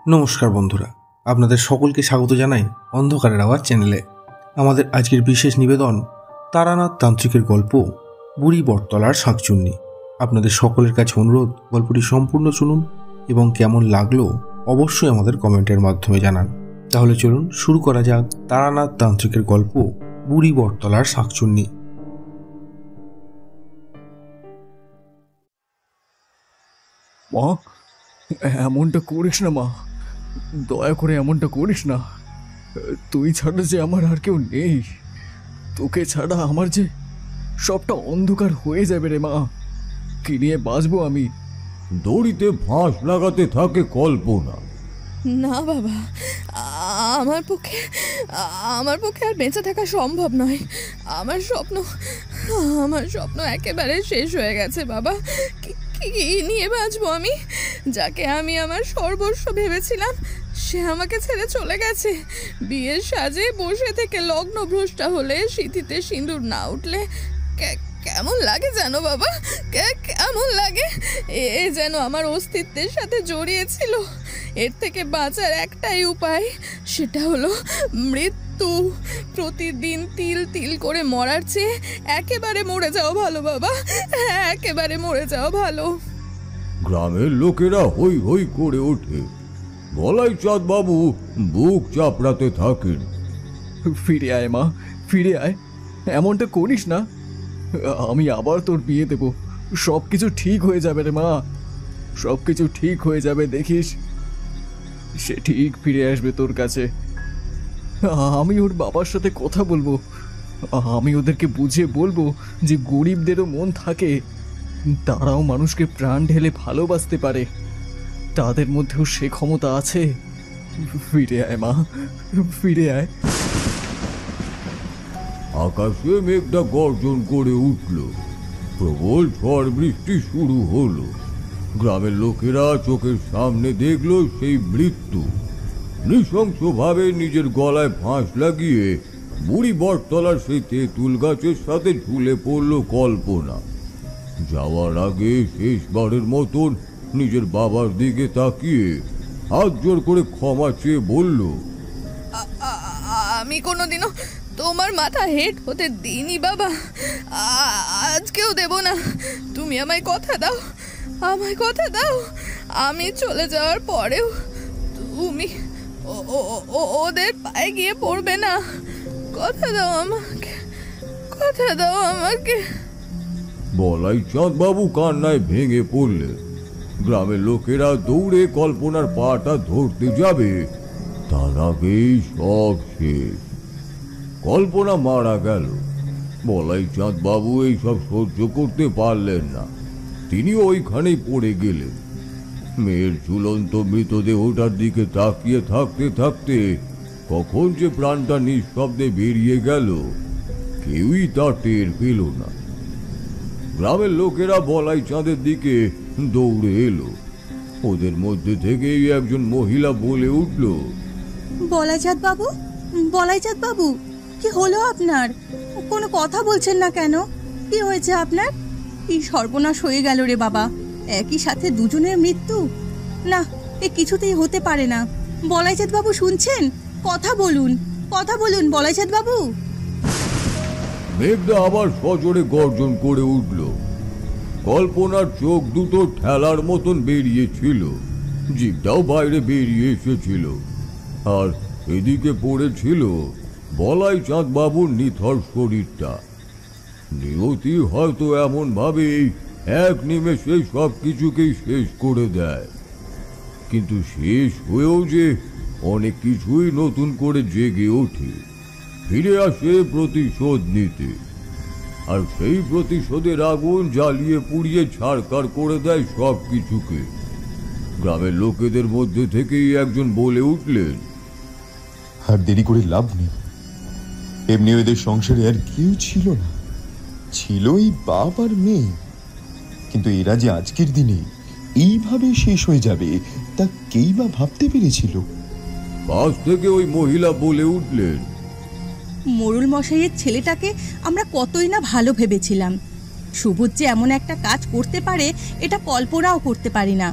নমস্কার বন্ধুরা, আপনাদের সকলকে স্বাগত জানাই অন্ধকারের আওয়াজ চ্যানেলে। আমাদের আজকের বিশেষ নিবেদন তারানাথ তান্ত্রিকের গল্প বুড়ি বটতলার শাঁকচুন্নি। আপনাদের সকলের কাছে অনুরোধ, গল্পটি সম্পূর্ণ শুনুন এবং কেমন লাগলো অবশ্যই আমাদের কমেন্টের মাধ্যমে জানান। তাহলে চলুন শুরু করা যাক তারানাথ তান্ত্রিকের গল্প বুড়ি বটতলার শাঁকচুন্নি। মা, এমনটা করিস না মা, দয়া করে এমনটা করিস না। তুই ছাড়া যে আমার আর কেউ নেই, তোকে ছাড়া আমার যে সবটা অন্ধকার হয়ে যাবে রে মা। কি নিয়ে বাঁচবো আমি? দড়িতে ফাঁস লাগাতে থাকে কল্পনা। না বাবা, আমার পক্ষে আর বেঁচে থাকা সম্ভব নয়। আমার স্বপ্ন একেবারে শেষ হয়ে গেছে বাবা। কি নিয়ে বাঁচবো আমি? যাকে আমি আমার সর্বস্ব ভেবেছিলাম সে আমাকে ছেড়ে চলে গেছে। বিয়ের সাজে বসে থেকে লগ্ন ভ্রষ্টা হলে, সিঁথিতে সিঁদুর না উঠলে কেমন লাগে জানো বাবা? কেমন লাগে? এ যেন আমার অস্তিত্বের সাথে জড়িয়েছিল। এর থেকে বাঁচার একটাই উপায়, সেটা হলো মৃত্যু। প্রতিদিন তিল তিল করে মরার চেয়ে একেবারে মরে যাওয়া ভালো বাবা, একেবারে মরে যাওয়া ভালো। গ্রামের লোকেরা হই হই করে ওঠে। বলাই চাঁদ বাবু বুক চাপড়াতে থাকেন। ফিরে আয় মা, ফিরে আয়, এমনটা করিস না। আমি আবার তোর বিয়ে দেব, সব কিছু ঠিক হয়ে যাবে রে মা, সব কিছু ঠিক হয়ে যাবে, দেখিস। সে ঠিক ফিরে আসবে তোর কাছে। আমি ওর বাবার সাথে কথা বলবো, আমি ওদেরকে বুঝিয়ে বলবো যে গরিবদেরও মন থাকে, তারাও মানুষকে প্রাণ ঢেলে ভালোবাসতে পারে, তাদের মধ্যেও সে ক্ষমতা আছে। ফিরে আয় মা, ফিরে আয়। আকাশে মেঘটা গর্জন করে উঠল, প্রবল ঝড় বৃষ্টি শুরু হলো। গ্রামের লোকেরা চোখের সামনে দেখলো সেই মৃত্যু। নৃশংসভাবে নিজের গলায় ফাঁস লাগিয়ে বুড়ি বটতলার সেই তেঁতুল গাছের সাথে ঝুলে পড়ল কল্পনা। যাওয়ার আগে শেষবারের মতন নিজের বাবার দিকে তাকিয়ে হাত জোর করে ক্ষমা চেয়ে বলল, আমি কোনোদিনও তোমার মাথা হেট হতে দিইনি বাবা, আজকেও দেব না। তুমি আমায় কথা দাও, আমায় কথা দাও, আমি চলে যাওয়ার পরেও তুমি ওদের পায়ে গিয়ে পড়বে না। কথা দাও আমাকে, কথা দাও আমাকে। বলাই চাঁদ বাবু কান্নায় ভেঙে পড়লেন। গ্রামের লোকেরা দৌড়ে কল্পনার পাটা ধরতে যাবে, তার আগেই সব শেষ। কল্পনা মারা গেল। বলাই চাঁদ বাবু এইসব সহ্য করতে পারলেন না, তিনি ওইখানেই পড়ে গেলেন। মেয়ের ঝুলন্ত মৃতদেহটার দিকে তাকিয়ে থাকতে থাকতে কখন যে প্রাণটা নিঃশব্দে বেরিয়ে গেল কেউই তা টের পেল না। গ্রামের লোকেরা বলাই চাঁদের দিকে দৌড়ে এলো। ওদের মধ্যে থেকেই একজন মহিলা বলে উঠল, বলাইচাঁদ বাবু, বলাইচাঁদ বাবু, কি হলো আপনার? কোনো কথা বলছেন না কেন? কি হয়েছে আপনার? কি সর্বনাশ হয়ে গেল রে বাবা, একই সাথে দুজনের মৃত্যু। না, এ কিছুতেই হতে পারে না। বলাইচাঁদ বাবু শুনছেন? কথা বলুন, কথা বলুন বলাইচাঁদ বাবু। মেঘটা আবার সজোরে গর্জন করে উঠল। কল্পনার চোখ দুটো ঠেলার মতন বেরিয়েছিল, জিভটাও বাইরে বেরিয়ে এসেছিল, আর এদিকে পড়েছিল বলাই চাঁদ বাবুর নিথর শরীরটা। নিয়তি হয়তো এমন ভাবেই এক নিমেষে সব কিছুকেই শেষ করে দেয়, কিন্তু শেষ হয়েও যে অনেক কিছুই নতুন করে জেগে ওঠে, ফিরে আসে প্রতিশোধ নিতে। আর সেই প্রতিশোধের আগুন জ্বালিয়ে পুড়িয়ে ছাড়খাড় করে দেয় সব কিছুকে। গ্রামের লোকেদের মধ্যে থেকেই একজন বলে উঠলেন, আর দেরি করে লাভ নেই। এমনি এদের সংসারে আর কেউ ছিল না, ছিল এই বাপ আর মেয়ে। কিন্তু এরা যে আজকের দিনে এইভাবে শেষ হয়ে যাবে তা কেই বা ভাবতে পেরেছিল? পাশ থেকে ওই মহিলা বলে উঠলেন, মোড়ল মশাইয়ের ছেলেটাকে আমরা কতই না ভালো ভেবেছিলাম। সুবোধ যে এমন একটা কাজ করতে পারে এটা কল্পনাও করতে পারি না।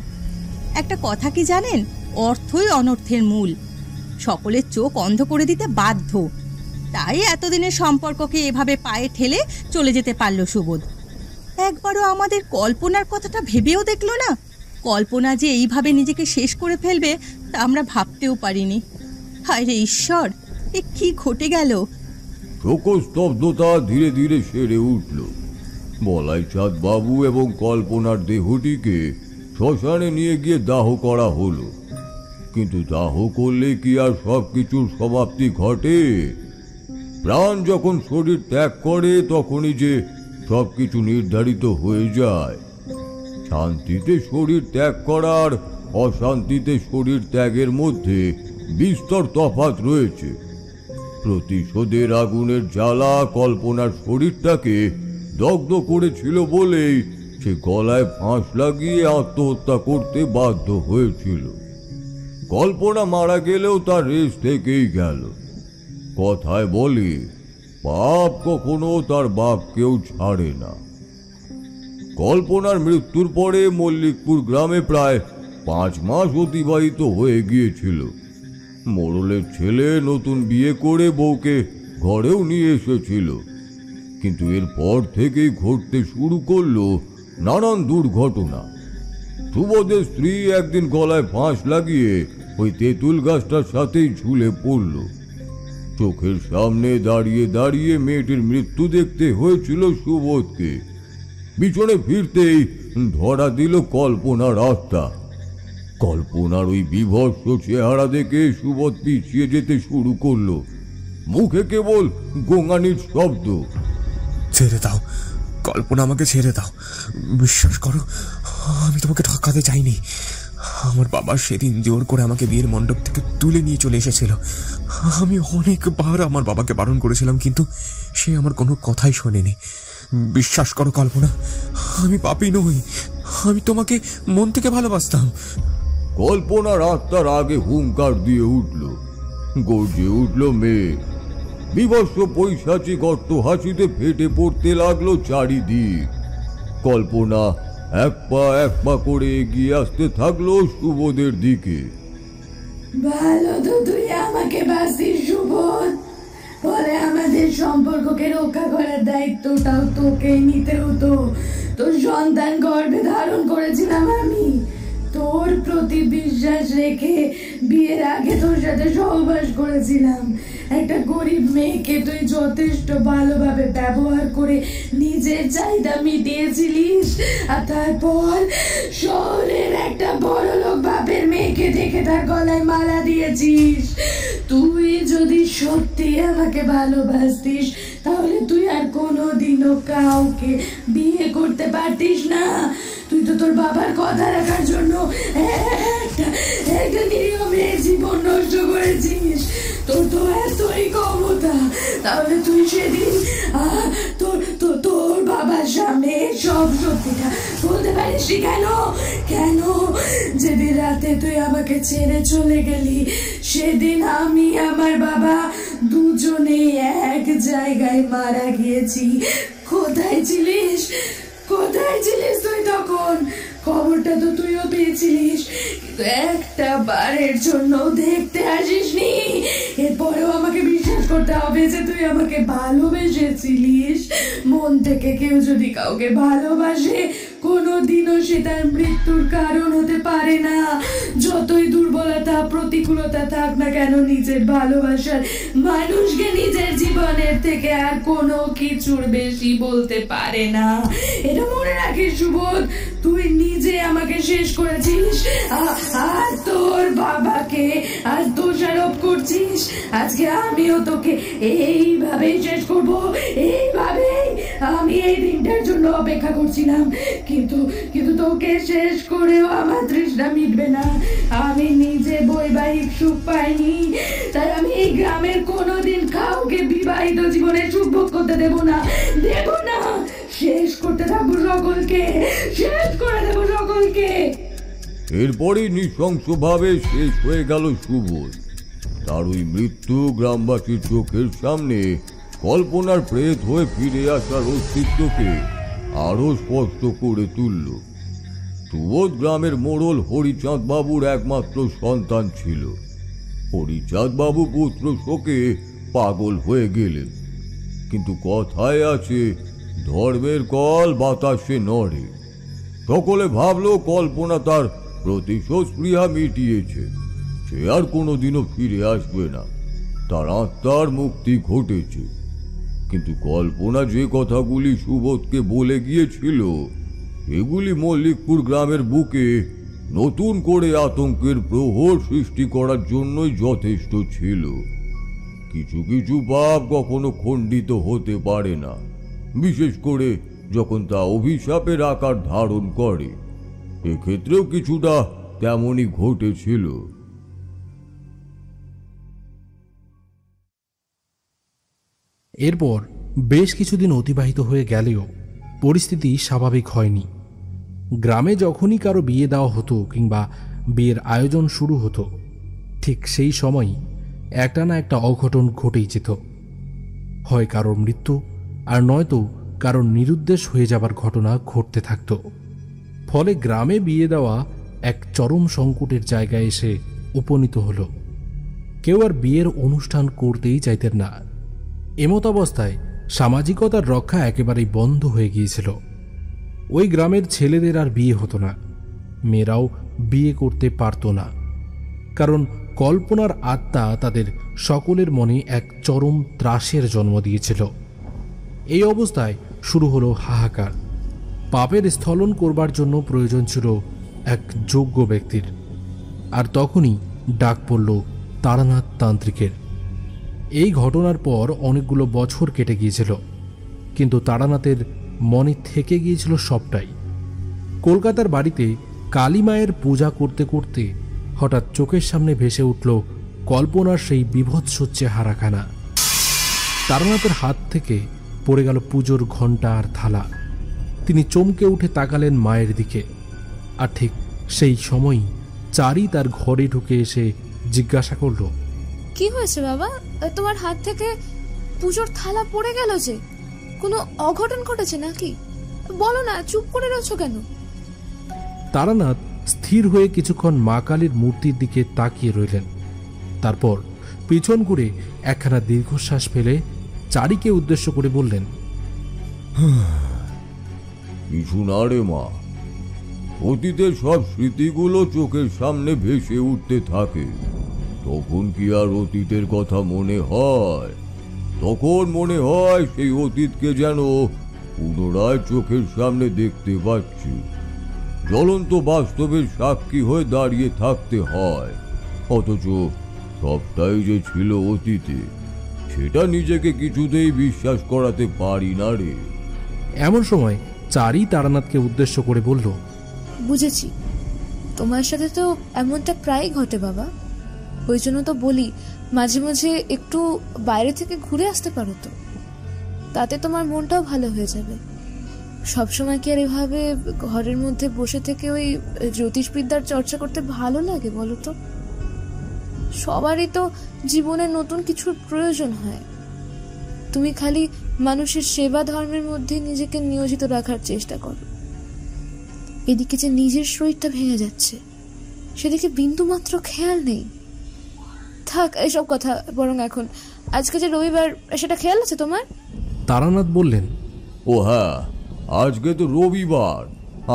একটা কথা কি জানেন, ও অর্থই অনর্থের মূল। সকলের চোখ অন্ধ করে দিতে বাধ্য। তাই এতদিনের সম্পর্ককে এভাবে পায়ে ঠেলে চলে যেতে পারল সুবোধ। একবারও আমাদের কল্পনার কথাটা ভেবেও দেখলো না। কল্পনা যে এইভাবে নিজেকে শেষ করে ফেলবে তা আমরা ভাবতেও পারিনি। হায় রে ঈশ্বর, এ কি ঘটে গেল! শোকস্তব্ধতা ধীরে ধীরে সেরে উঠল। বলাইচাঁদ বাবু এবং কল্পনার দেহটিকে শ্মশানে নিয়ে গিয়ে দাহ করা হলো। কিন্তু দাহ করলে কি আর সবকিছুর সমাপ্তি ঘটে? প্রাণ যখন শরীর ত্যাগ করে তখনই যে সবকিছু নির্ধারিত হয়ে যায়। শান্তিতে শরীর ত্যাগ করার অশান্তিতে শরীর ত্যাগের মধ্যে বিস্তর তফাৎ রয়েছে। প্রতিশোধের আগুনের জ্বালা কল্পনার শরীরটাকে দগ্ধ করেছিল বলেই সে গলায় ফাঁস লাগিয়ে আত্মহত্যা করতে বাধ্য হয়েছিল। কল্পনা মারা গেলেও তার রেশ থেকেই গেল। কথায় বলে, পাপ কখনো তার বাপকেও ছাড়ে না। কল্পনার মৃত্যুর পরে মল্লিকপুর গ্রামে প্রায় 5 মাস অতিবাহিত হয়ে গিয়েছিল। মোড়লের ছেলে নতুন বিয়ে করে বউকে ঘরেও নিয়ে এসেছিল। কিন্তু এরপর থেকেই ঘটতে শুরু করলো নানান দুর্ঘটনা। সুবোধের স্ত্রী একদিন গলায় ফাঁস লাগিয়ে ওই তেঁতুল গাছটার সাথেই ঝুলে পড়ল। চোখের সামনে দাঁড়িয়ে দাঁড়িয়ে মেয়েটির মৃত্যু দেখতে হয়েছিল সুবোধকে। পিছনে ফিরতেই ধরা দিল কল্পনার আত্মা। কল্পনার ওই বিভৎস চেহারা দেখে সুবোধ পিছিয়ে যেতে শুরু করলো। মুখে কেবল গোঙানির শব্দ। ছেড়ে দাও কল্পনা, আমাকে ছেড়ে দাও। বিশ্বাস করো, আমি তোমাকে ঠকাতে চাইনি। আমার বাবা সেদিন জোর করে আমাকে বিয়ের মণ্ডপ থেকে তুলে নিয়ে চলে এসেছিল। আমি অনেকবার আমার বাবাকে বারণ করেছিলাম, কিন্তু সে আমার কোনো কথাই শোনেনি। বিশ্বাস করো কল্পনা, আমি পাপী নই। আমি তোমাকে মন থেকে ভালোবাসতাম। কল্পনার আত্মার আগে হুঙ্কার দিয়ে উঠল, গর্জে উঠল মেয়ে। বিভৎস পৈশাচিক অট্ট হাসিতে ফেটে পড়তে লাগলো চারিদিক। কল্পনা এক পা করে এগিয়ে আসতে থাকলো সুবোধের দিকে। ভালো তো তুই আমাকে বাসিস সুবোধ, পরে আমাদের সম্পর্ককে রক্ষা করার দায়িত্বটাও তোকেই নিতে হতো। তোর সন্তান গর্ভে ধারণ করেছিলাম আমি। তোর প্রতি বিশ্বাস রেখে বিয়ের আগে তোর সাথে সহবাস করেছিলাম। একটা গরিব মেয়েকে তুই যথেষ্ট ভালোভাবে ব্যবহার করে নিজের চাহিদা মিটিয়েছিলিস, আর তারপর শহরের একটা বড়লোক বাপের মেয়েকে দেখে তার গলায় মালা দিয়েছিস। তুই যদি সত্যি আমাকে ভালোবাসতিস তাহলে তুই আর কোনোদিনও কাউকে বিয়ে করতে পারতিস না। তুই তো তোর বাবার কথা রাখার জন্য একটা নিরীহ মেয়ের জীবন নষ্ট করেছিস। তোর তো এতই ক্ষমতা, তাহলে তুই সেদিন তোর বাবার সামনে সব সত্যিটা বলতে পারিস কেন? কেন যেদিন রাতে তুই আমাকে ছেড়ে চলে গেলি সেদিন আমি আমার বাবা দুজনে এক জায়গায় মারা গিয়েছি। কোথায় ছিলিস? কোথায় ছিলিস তুই তখন? খবরটা তো তুইও পেয়েছিলিস, কিন্তু একটা বারের জন্য দেখতে আসিসনি। এরপরেও আমাকে বিশ্বাস করতে হবে যে তুই আমাকে ভালোবেসেছিলিস। মন থেকে কেউ যদি কাউকে ভালোবাসে কোনোদিনও সে তার মৃত্যুর কারণ হতে পারে না। যতই দুর্বলতা প্রতিকূলতা থাক না কেন, নিজের ভালোবাসার মানুষকে নিজের জীবনের থেকে আর কোনো কিছুর বেশি বলতে পারে না। এটা মনে রাখিস সুবোধ, তুই নিজে আমাকে শেষ করেছিস আর তোর বাবাকে আর দোষারোপ করছিস। আজকে আমিও তোকে এইভাবেই শেষ করব, এইভাবেই। আমি এই দিনটার জন্য অপেক্ষা করছিলাম, কিন্তু তোকে শেষ করেও আমার তৃষ্ণা মিটবে না। আমি নিজে বৈবাহিক সুখ পাইনি, তাই আমি এই গ্রামের কোনোদিন কাউকে বিবাহিত জীবনে সুখ ভোগ করতে দেব না। শেষ করতে থাকবো সকলকে, শেষ করে দেবো সকলকে। এরপরই নৃশংসভাবে শেষ হয়ে গেল সুবোধ। তার ওই মৃত্যু গ্রামবাসীর চোখের সামনে কল্পনার প্রেত হয়ে ফিরে আসার অস্তিত্বকে আরো স্পষ্ট করে তুলল। সুবোধ গ্রামের মোড়ল হরিচাঁদ বাবুর একমাত্র সন্তান ছিল। হরিচাঁদ বাবু পুত্র শোকে পাগল হয়ে গেলেন। কিন্তু কথায় আছে, ধর্মের কল বাতাসে নড়ে। সকলে ভাবলো কল্পনা তার প্রতিশোধ স্পৃহা মিটিয়েছে, সে আর কোনোদিনও ফিরে আসবে না, তার আত্মার মুক্তি ঘটেছে। কিন্তু কল্পনা যে কথাগুলি সুবোধকে বলে গিয়েছিল, এগুলি মল্লিকপুর গ্রামের বুকে নতুন করে আতঙ্কের প্রহর সৃষ্টি করার জন্যই যথেষ্ট ছিল। কিছু কিছু পাপ কখনো খণ্ডিত হতে পারে না, বিশেষ করে যখন তা অভিশাপের আকার ধারণ করে। এক্ষেত্রেও কিছুটা তেমনই ঘটেছিল। এরপর বেশ কিছুদিন অতিবাহিত হয়ে গেলেও পরিস্থিতি স্বাভাবিক হয়নি। গ্রামে যখনই কারো বিয়ে দেওয়া হতো কিংবা বিয়ের আয়োজন শুরু হতো, ঠিক সেই সময়ই একটা না একটা অঘটন ঘটেই যেত। হয় কারোর মৃত্যু, আর নয়তো কারোর নিরুদ্দেশ হয়ে যাবার ঘটনা ঘটতে থাকত। ফলে গ্রামে বিয়ে দেওয়া এক চরম সংকটের জায়গায় এসে উপনীত হলো। কেউ আর বিয়ের অনুষ্ঠান করতেই চাইতেন না। এমতাবস্থায় সামাজিকতার রক্ষা একেবারেই বন্ধ হয়ে গিয়েছিল। ওই গ্রামের ছেলেদের আর বিয়ে হতো না, মেয়েরাও বিয়ে করতে পারত না, কারণ কল্পনার আত্মা তাদের সকলের মনে এক চরম ত্রাসের জন্ম দিয়েছিল। এই অবস্থায় শুরু হলো হাহাকার। পাপের স্থলন করবার জন্য প্রয়োজন ছিল এক যোগ্য ব্যক্তির, আর তখনই ডাক পড়ল তারানাথ তান্ত্রিকের। এই ঘটনার পর অনেকগুলো বছর কেটে গিয়েছিল, কিন্তু তারানাথের মনে থেকে গিয়েছিল সবটাই। কলকাতার বাড়িতে কালী মায়ের পূজা করতে করতে হঠাৎ চোখের সামনে ভেসে উঠল কল্পনার সেই বিভৎস চেহারাখানা। তারানাথের হাত থেকে পড়ে গেল পুজোর ঘণ্টা আর থালা। তিনি চমকে উঠে তাকালেন মায়ের দিকে, আর ঠিক সেই সময়ই চারি তার ঘরে ঢুকে এসে জিজ্ঞাসা করল, কি হয়েছে বাবা? তোমার হাত থেকে পুজোর থালা পড়ে গেল যে? কোনো অঘটন ঘটেছে নাকি? বলো না, চুপ করে রয়েছো কেন? তারানাথ স্থির হয়ে কিছুক্ষণ মা কালীর মূর্তির দিকে তাকিয়ে রইলেন। তারপর পিছন ঘুরে একখানা দীর্ঘশ্বাস ফেলে চারিকে উদ্দেশ্য করে বললেন, কিছু না রে মা, অতীতের সব স্মৃতিগুলো চোখের সামনে ভেসে উঠতে থাকে। তখন কি আর অতীতের কথা মনে হয়? তখন মনে হয় সেই অতীতকে যেন পুনরায় চোখের সামনে দেখতে পাচ্ছি। জ্বলন্ত বাস্তবের সাক্ষী হয়ে দাঁড়িয়ে থাকতে হয়, অথচ সবটাই যে ছিল অতীতে, সেটা নিজেকে কিছুতেই বিশ্বাস করাতে পারি না রে। এমন সময় চারি তারানাথকে উদ্দেশ্য করে বলল, বুঝেছি, তোমার সাথে তো এমনটা প্রায়ই ঘটে বাবা। ওই জন্য তো বলি, মাঝে মাঝে একটু বাইরে থেকে ঘুরে আসতে পারো তো, তাতে তোমার মনটাও ভালো হয়ে যাবে। সবসময় কি আর এভাবে ঘরের মধ্যে বসে থেকে ওই জ্যোতিষবিদ্যার চর্চা করতে ভালো লাগে বলো তো? সবারই তো জীবনে নতুন কিছুর প্রয়োজন হয়। তুমি খালি মানুষের সেবা ধর্মের মধ্যে নিজেকে নিয়োজিত রাখার চেষ্টা করো। এদিকে যে নিজের শরীরটা ভেঙে যাচ্ছে, সেদিকে বিন্দুমাত্র খেয়াল নেই। থাক এসব কথা, বরং এখন আজকে যে রবিবার, সেটা খেয়াল আছে তোমার? তারানাথ বললেন, ও হ্যাঁ, আজকে তো রবিবার।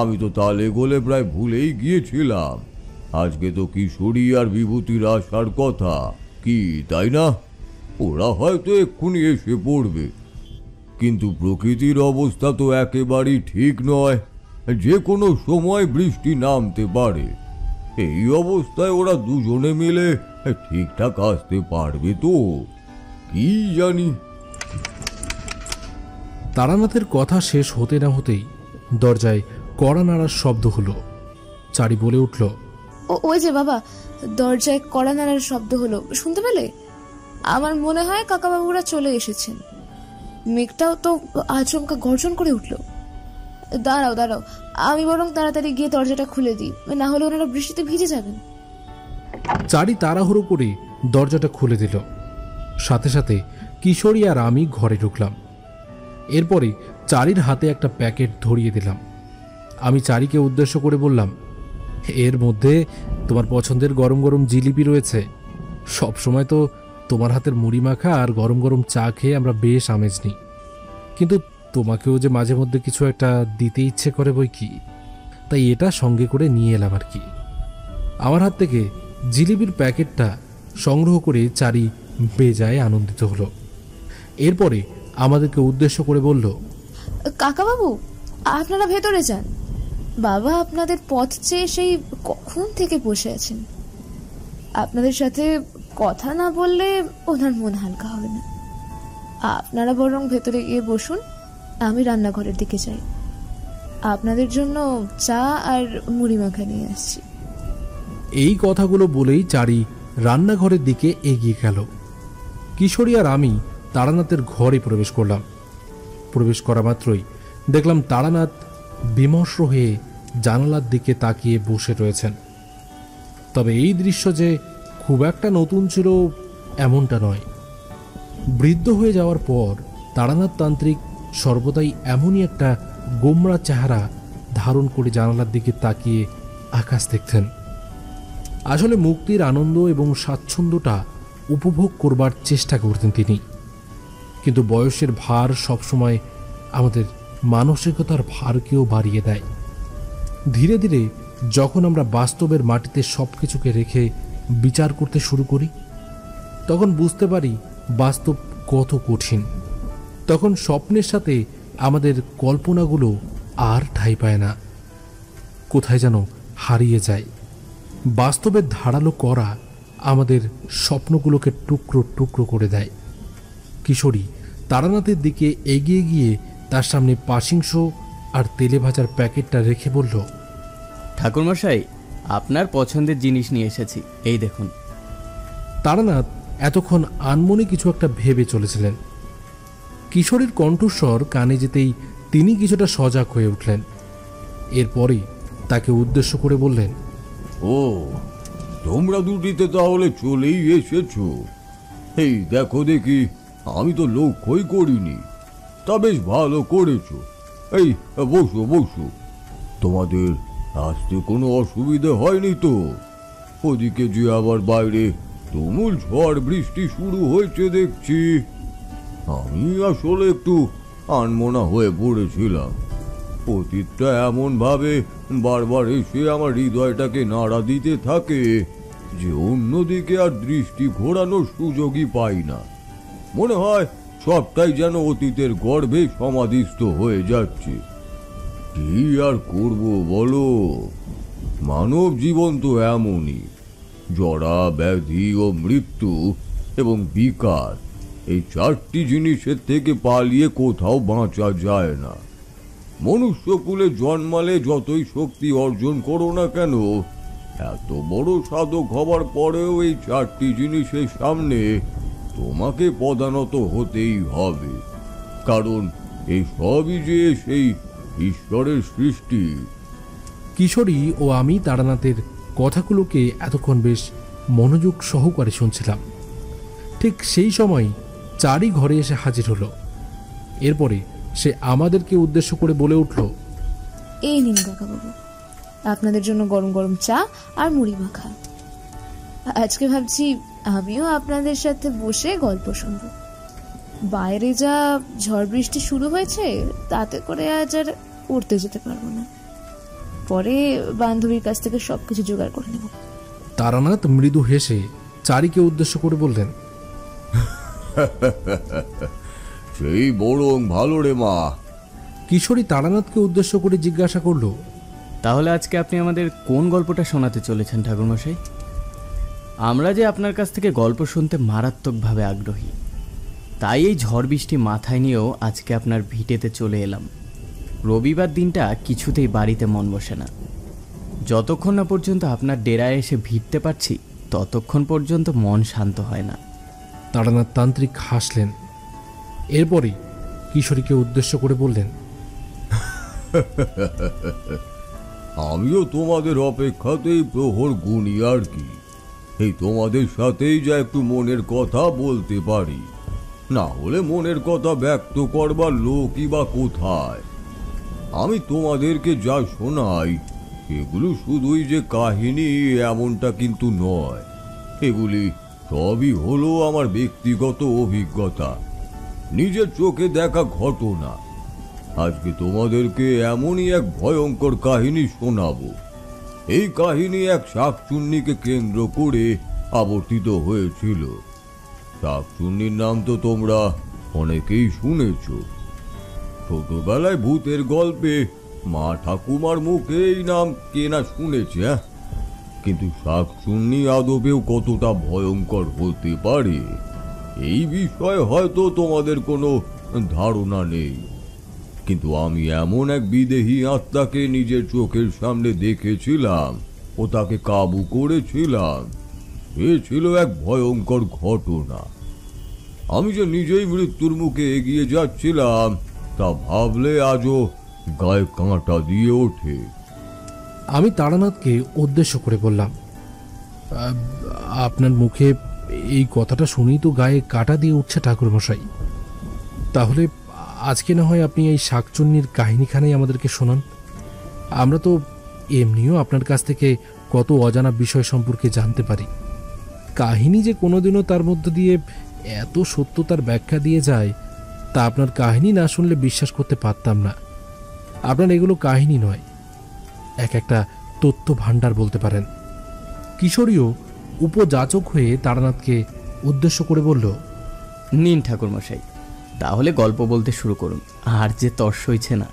আমি তো তালে গোলে প্রায় ভুলেই গিয়েছিলাম। আজকে তো কিশোরী আর বিভূতির আসার কথা, কি তাই না? ওরা হয়তো এক্ষুনি এসে পড়বে, কিন্তু প্রকৃতির অবস্থা তো একেবারেই ঠিক নয়। যে কোনো সময় বৃষ্টি নামতে পারে। এই অবস্থায় ওরা দুজনে মিলে ঠিকঠাক আসতে পারবে তো? কি জানি। তারানাথের কথা শেষ হতে না হতেই দরজায় কড়া নাড়ার শব্দ হলো। চারি বলে উঠল, ওই যে বাবা, দরজায় কড়া নাড়ার শব্দ হলো, শুনতে পেলে? আমার মনে হয় কাকাবাবুরা চলে এসেছেন। মেঘটাও তো আচমকা গর্জন করে উঠল। দাঁড়াও দাঁড়াও, আমি বরং তাড়াতাড়ি গিয়ে দরজাটা খুলে দিই, না হলে ওনারা বৃষ্টিতে ভিজে যাবেন। চারি তাড়াহুড়ো করে দরজাটা খুলে দিল। সাথে সাথে কিশোরী আর আমি ঘরে ঢুকলাম। এরপরে চারির হাতে একটা প্যাকেট ধরিয়ে দিলাম। আমি চারিকে উদ্দেশ্য করে বললাম, এর মধ্যে তোমার পছন্দের গরম গরম জিলিপি রয়েছে। সব সময় তো তোমার হাতের মুড়ি মাখা আর গরম গরম চা খেয়ে আমরা বেশ আমেজ নিই, কিন্তু তোমাকেও যে মাঝে মধ্যে কিছু একটা দিতে ইচ্ছে করে বই কি, তাই এটা সঙ্গে করে নিয়ে এলাম আর কি। আমার হাত থেকে জিলিপির প্যাকেটটা সংগ্রহ করে চারি বেজায় আনন্দিত হলো। এরপরে আমাদেরকে উদ্দেশ্য করে বলল, কাকাবাবু, আপনারা ভেতরে যান। বাবা আপনাদের পথ চেয়ে সেই কখন থেকে বসে আছেন। আপনাদের সাথে কথা না বললে ওনার মন হালকা হবে না। আপনারা বরং ভেতরে গিয়ে বসুন, আমি রান্নাঘরের দিকে যাই। আপনাদের জন্য চা আর মুড়ি মাখা নিয়ে আসছি। এই কথাগুলো বলেই চারি রান্নাঘরের দিকে এগিয়ে গেল। কিশোরী আর আমি তারানাথের ঘরে প্রবেশ করলাম। প্রবেশ করা মাত্রই দেখলাম তারানাথ বিমর্ষ হয়ে জানালার দিকে তাকিয়ে বসে রয়েছেন। তবে এই দৃশ্য যে খুব একটা নতুন ছিল এমনটা নয়। বৃদ্ধ হয়ে যাওয়ার পর তারানাথ তান্ত্রিক সর্বদাই এমনই একটা গোমরা চেহারা ধারণ করে জানালার দিকে তাকিয়ে আকাশ দেখতেন। আসলে মুক্তির আনন্দ এবং স্বাচ্ছন্দ্যটা উপভোগ করবার চেষ্টা করতেন তিনি, কিন্তু বয়সের ভার সবসময় আমাদের মানসিকতার ভারকেও বাড়িয়ে দেয়। ধীরে ধীরে যখন আমরা বাস্তবের মাটিতে সব কিছুকে রেখে বিচার করতে শুরু করি, তখন বুঝতে পারি বাস্তব কত কঠিন। তখন স্বপ্নের সাথে আমাদের কল্পনাগুলো আর ঠাঁই পায় না, কোথায় যেন হারিয়ে যায়। বাস্তবের ধারালো করা আমাদের স্বপ্নগুলোকে টুকরো টুকরো করে দেয়। কিশোরী তারানাথের দিকে এগিয়ে গিয়ে তার সামনে পাশিংশ আর তেলে ভাজার প্যাকেটটা রেখে বলল, ঠাকুরমশাই, আপনার পছন্দের জিনিস নিয়ে এসেছি, এই দেখুন। তারানাথ এতক্ষণ আনমনে কিছু একটা ভেবে চলেছিলেন। কিশোরীর কণ্ঠস্বর কানে যেতেই তিনি কিছুটা সজাগ হয়ে উঠলেন। এরপরে তাকে উদ্দেশ্য করে বললেন, ও, তোমরা দুটিতে তাহলে চলেই এসেছো। এই দেখো দেখি, আমি তো লক্ষ্যই করিনি। তা বেশ ভালো করেছো। এই বসো বসো। তোমাদের আসতে কোনো অসুবিধে হয়নি তো? ওদিকে যে আবার বাইরে তুমুল ঝড় বৃষ্টি শুরু হয়েছে দেখছি। আমি আসলে একটু আনমনা হয়ে পড়েছিলাম। অতীতটা এমন ভাবে বারবার এসে আমার হৃদয়টাকে নাড়া দিতে থাকে যে অন্যদিকে আর দৃষ্টি ঘোরানোর সুযোগই পাই না। মনে হয় সবটাই যেন অতীতের গর্ভে সমাধিস্থ হয়ে যাচ্ছে। কি আর করব বলো, মানব জীবন তো এমনই। জরা, ব্যাধি ও মৃত্যু এবং বিকার, এই চারটি জিনিসের থেকে পালিয়ে কোথাও বাঁচা যায় না। মনুষ্যকুলে জন্মালে যতই শক্তি অর্জন করো না কেন, এত বড় সাধক হবার পরেও এই চারটি জিনিসের সামনে তোমাকে পদানত হতেই হবে, কারণ এই সবই যে সেই ঈশ্বরের সৃষ্টি। কিশোরী ও আমি তারানাথের কথাগুলোকে এতক্ষণ বেশ মনোযোগ সহকারে শুনছিলাম। ঠিক সেই সময় চারি ঘরে এসে হাজির হলো। এরপরে সে আমাদেরকে উদ্দেশ্য করে বলে উঠল, এই নিন কাকাবাবু, আপনাদের জন্য গরম গরম চা আর মুড়ি মাখা। আজকে ভাবছি আমিও আপনাদের সাথে বসে গল্প শুনব। বাইরে যা ঝড় বৃষ্টি শুরু হয়েছে, তাতে করে আজ আর উঠতে যেতে পারবো না। পরে বান্ধবীর কাছ থেকে সবকিছু জোগাড় করে নেব। তারানাথ মৃদু হেসে চারিকে উদ্দেশ্য করে বললেন, সেই বরং ভালো রে মা। কিশোরী তারানাথকে উদ্দেশ্য করে জিজ্ঞাসা করল, তাহলে আজকে আপনি আমাদের কোন গল্পটা শোনাতে চলেছেন ঠাকুরমশাই? আমরা যে আপনার কাছ থেকে গল্প শুনতে মারাত্মকভাবে আগ্রহী, তাই এই ঝড় বৃষ্টি মাথায় নিয়েও আজকে আপনার ভিটেতে চলে এলাম। রবিবার দিনটা কিছুতেই বাড়িতে মন বসে না। যতক্ষণ না পর্যন্ত আপনার ডেরায় এসে ভিড়তে পারছি, ততক্ষণ পর্যন্ত মন শান্ত হয় না। তারানাথ তান্ত্রিক হাসলেন। এরপরে কিশোরীকে উদ্দেশ্য করে বললেন, আমিও তোমাদের অপেক্ষাতেই প্রহর গুনি আর কি। এই তোমাদের সাথেই যা একটু মনের কথা বলতে পারি, না হলে মনের কথা ব্যক্ত করবার লোকই বা কোথায়। আমি তোমাদেরকে যা শোনাই এগুলো শুধুই যে কাহিনী এমনটা কিন্তু নয়। এগুলি সবই হলো আমার ব্যক্তিগত অভিজ্ঞতা, নিজের চোখে দেখা ঘটনা। আজকে তোমাদেরকে এমনই এক ভয়ঙ্কর কাহিনী শোনাবো। এই কাহিনী এক শাকচুন্নিকে কেন্দ্র করে আবর্তিত হয়েছিল। শাকচুন্নির নাম তো তোমরা অনেকেই শুনেছ। ছোটবেলায় ভূতের গল্পে মা ঠাকুমার মুখে এই নাম কে না শুনেছে, কিন্তু শাকচুন্নি আদবেও কতটা ভয়ঙ্কর হতে পারে এই বিষয়ে হয়তো তোমাদের কোনো ধারণা নেই। কিন্তু আমি এমন এক বিদেহী আত্মাকে নিজের চোখের সামনে দেখেছিলাম ও তাকে কাবু করেছিলাম। এ ছিল এক ভয়ঙ্কর ঘটনা। আমি যে নিজেই মৃত্যুর মুখে এগিয়ে যাচ্ছিলাম তা ভাবলে আজও গায়ে কাঁটা দিয়ে ওঠে। আমি তারানাথকে উদ্দেশ্য করে বললাম, আপনার মুখে এই কথাটা শুনেই তো গায়ে কাঁটা দিয়ে উঠছে ঠাকুরমশাই। তাহলে আজকে না হয় আপনি এই শাকচুন্নির কাহিনীখানেই আমাদেরকে শোনান। আমরা তো এমনিও আপনার কাছ থেকে কত অজানা বিষয় সম্পর্কে জানতে পারি। কাহিনী যে কোনোদিনও তার মধ্য দিয়ে এত সত্যতার ব্যাখ্যা দিয়ে যায় তা আপনার কাহিনী না শুনলে বিশ্বাস করতে পারতাম না। আপনার এগুলো কাহিনী নয়, একটা তথ্য ভাণ্ডার বলতে পারেন। কিশোরীও উপযাচক হয়ে তারানাথকে উদ্দেশ্য করে বলল, নিন ঠাকুরমশাই, তাহলে গল্প বলতে শুরু করুন, আর যে তর্স হইছে না।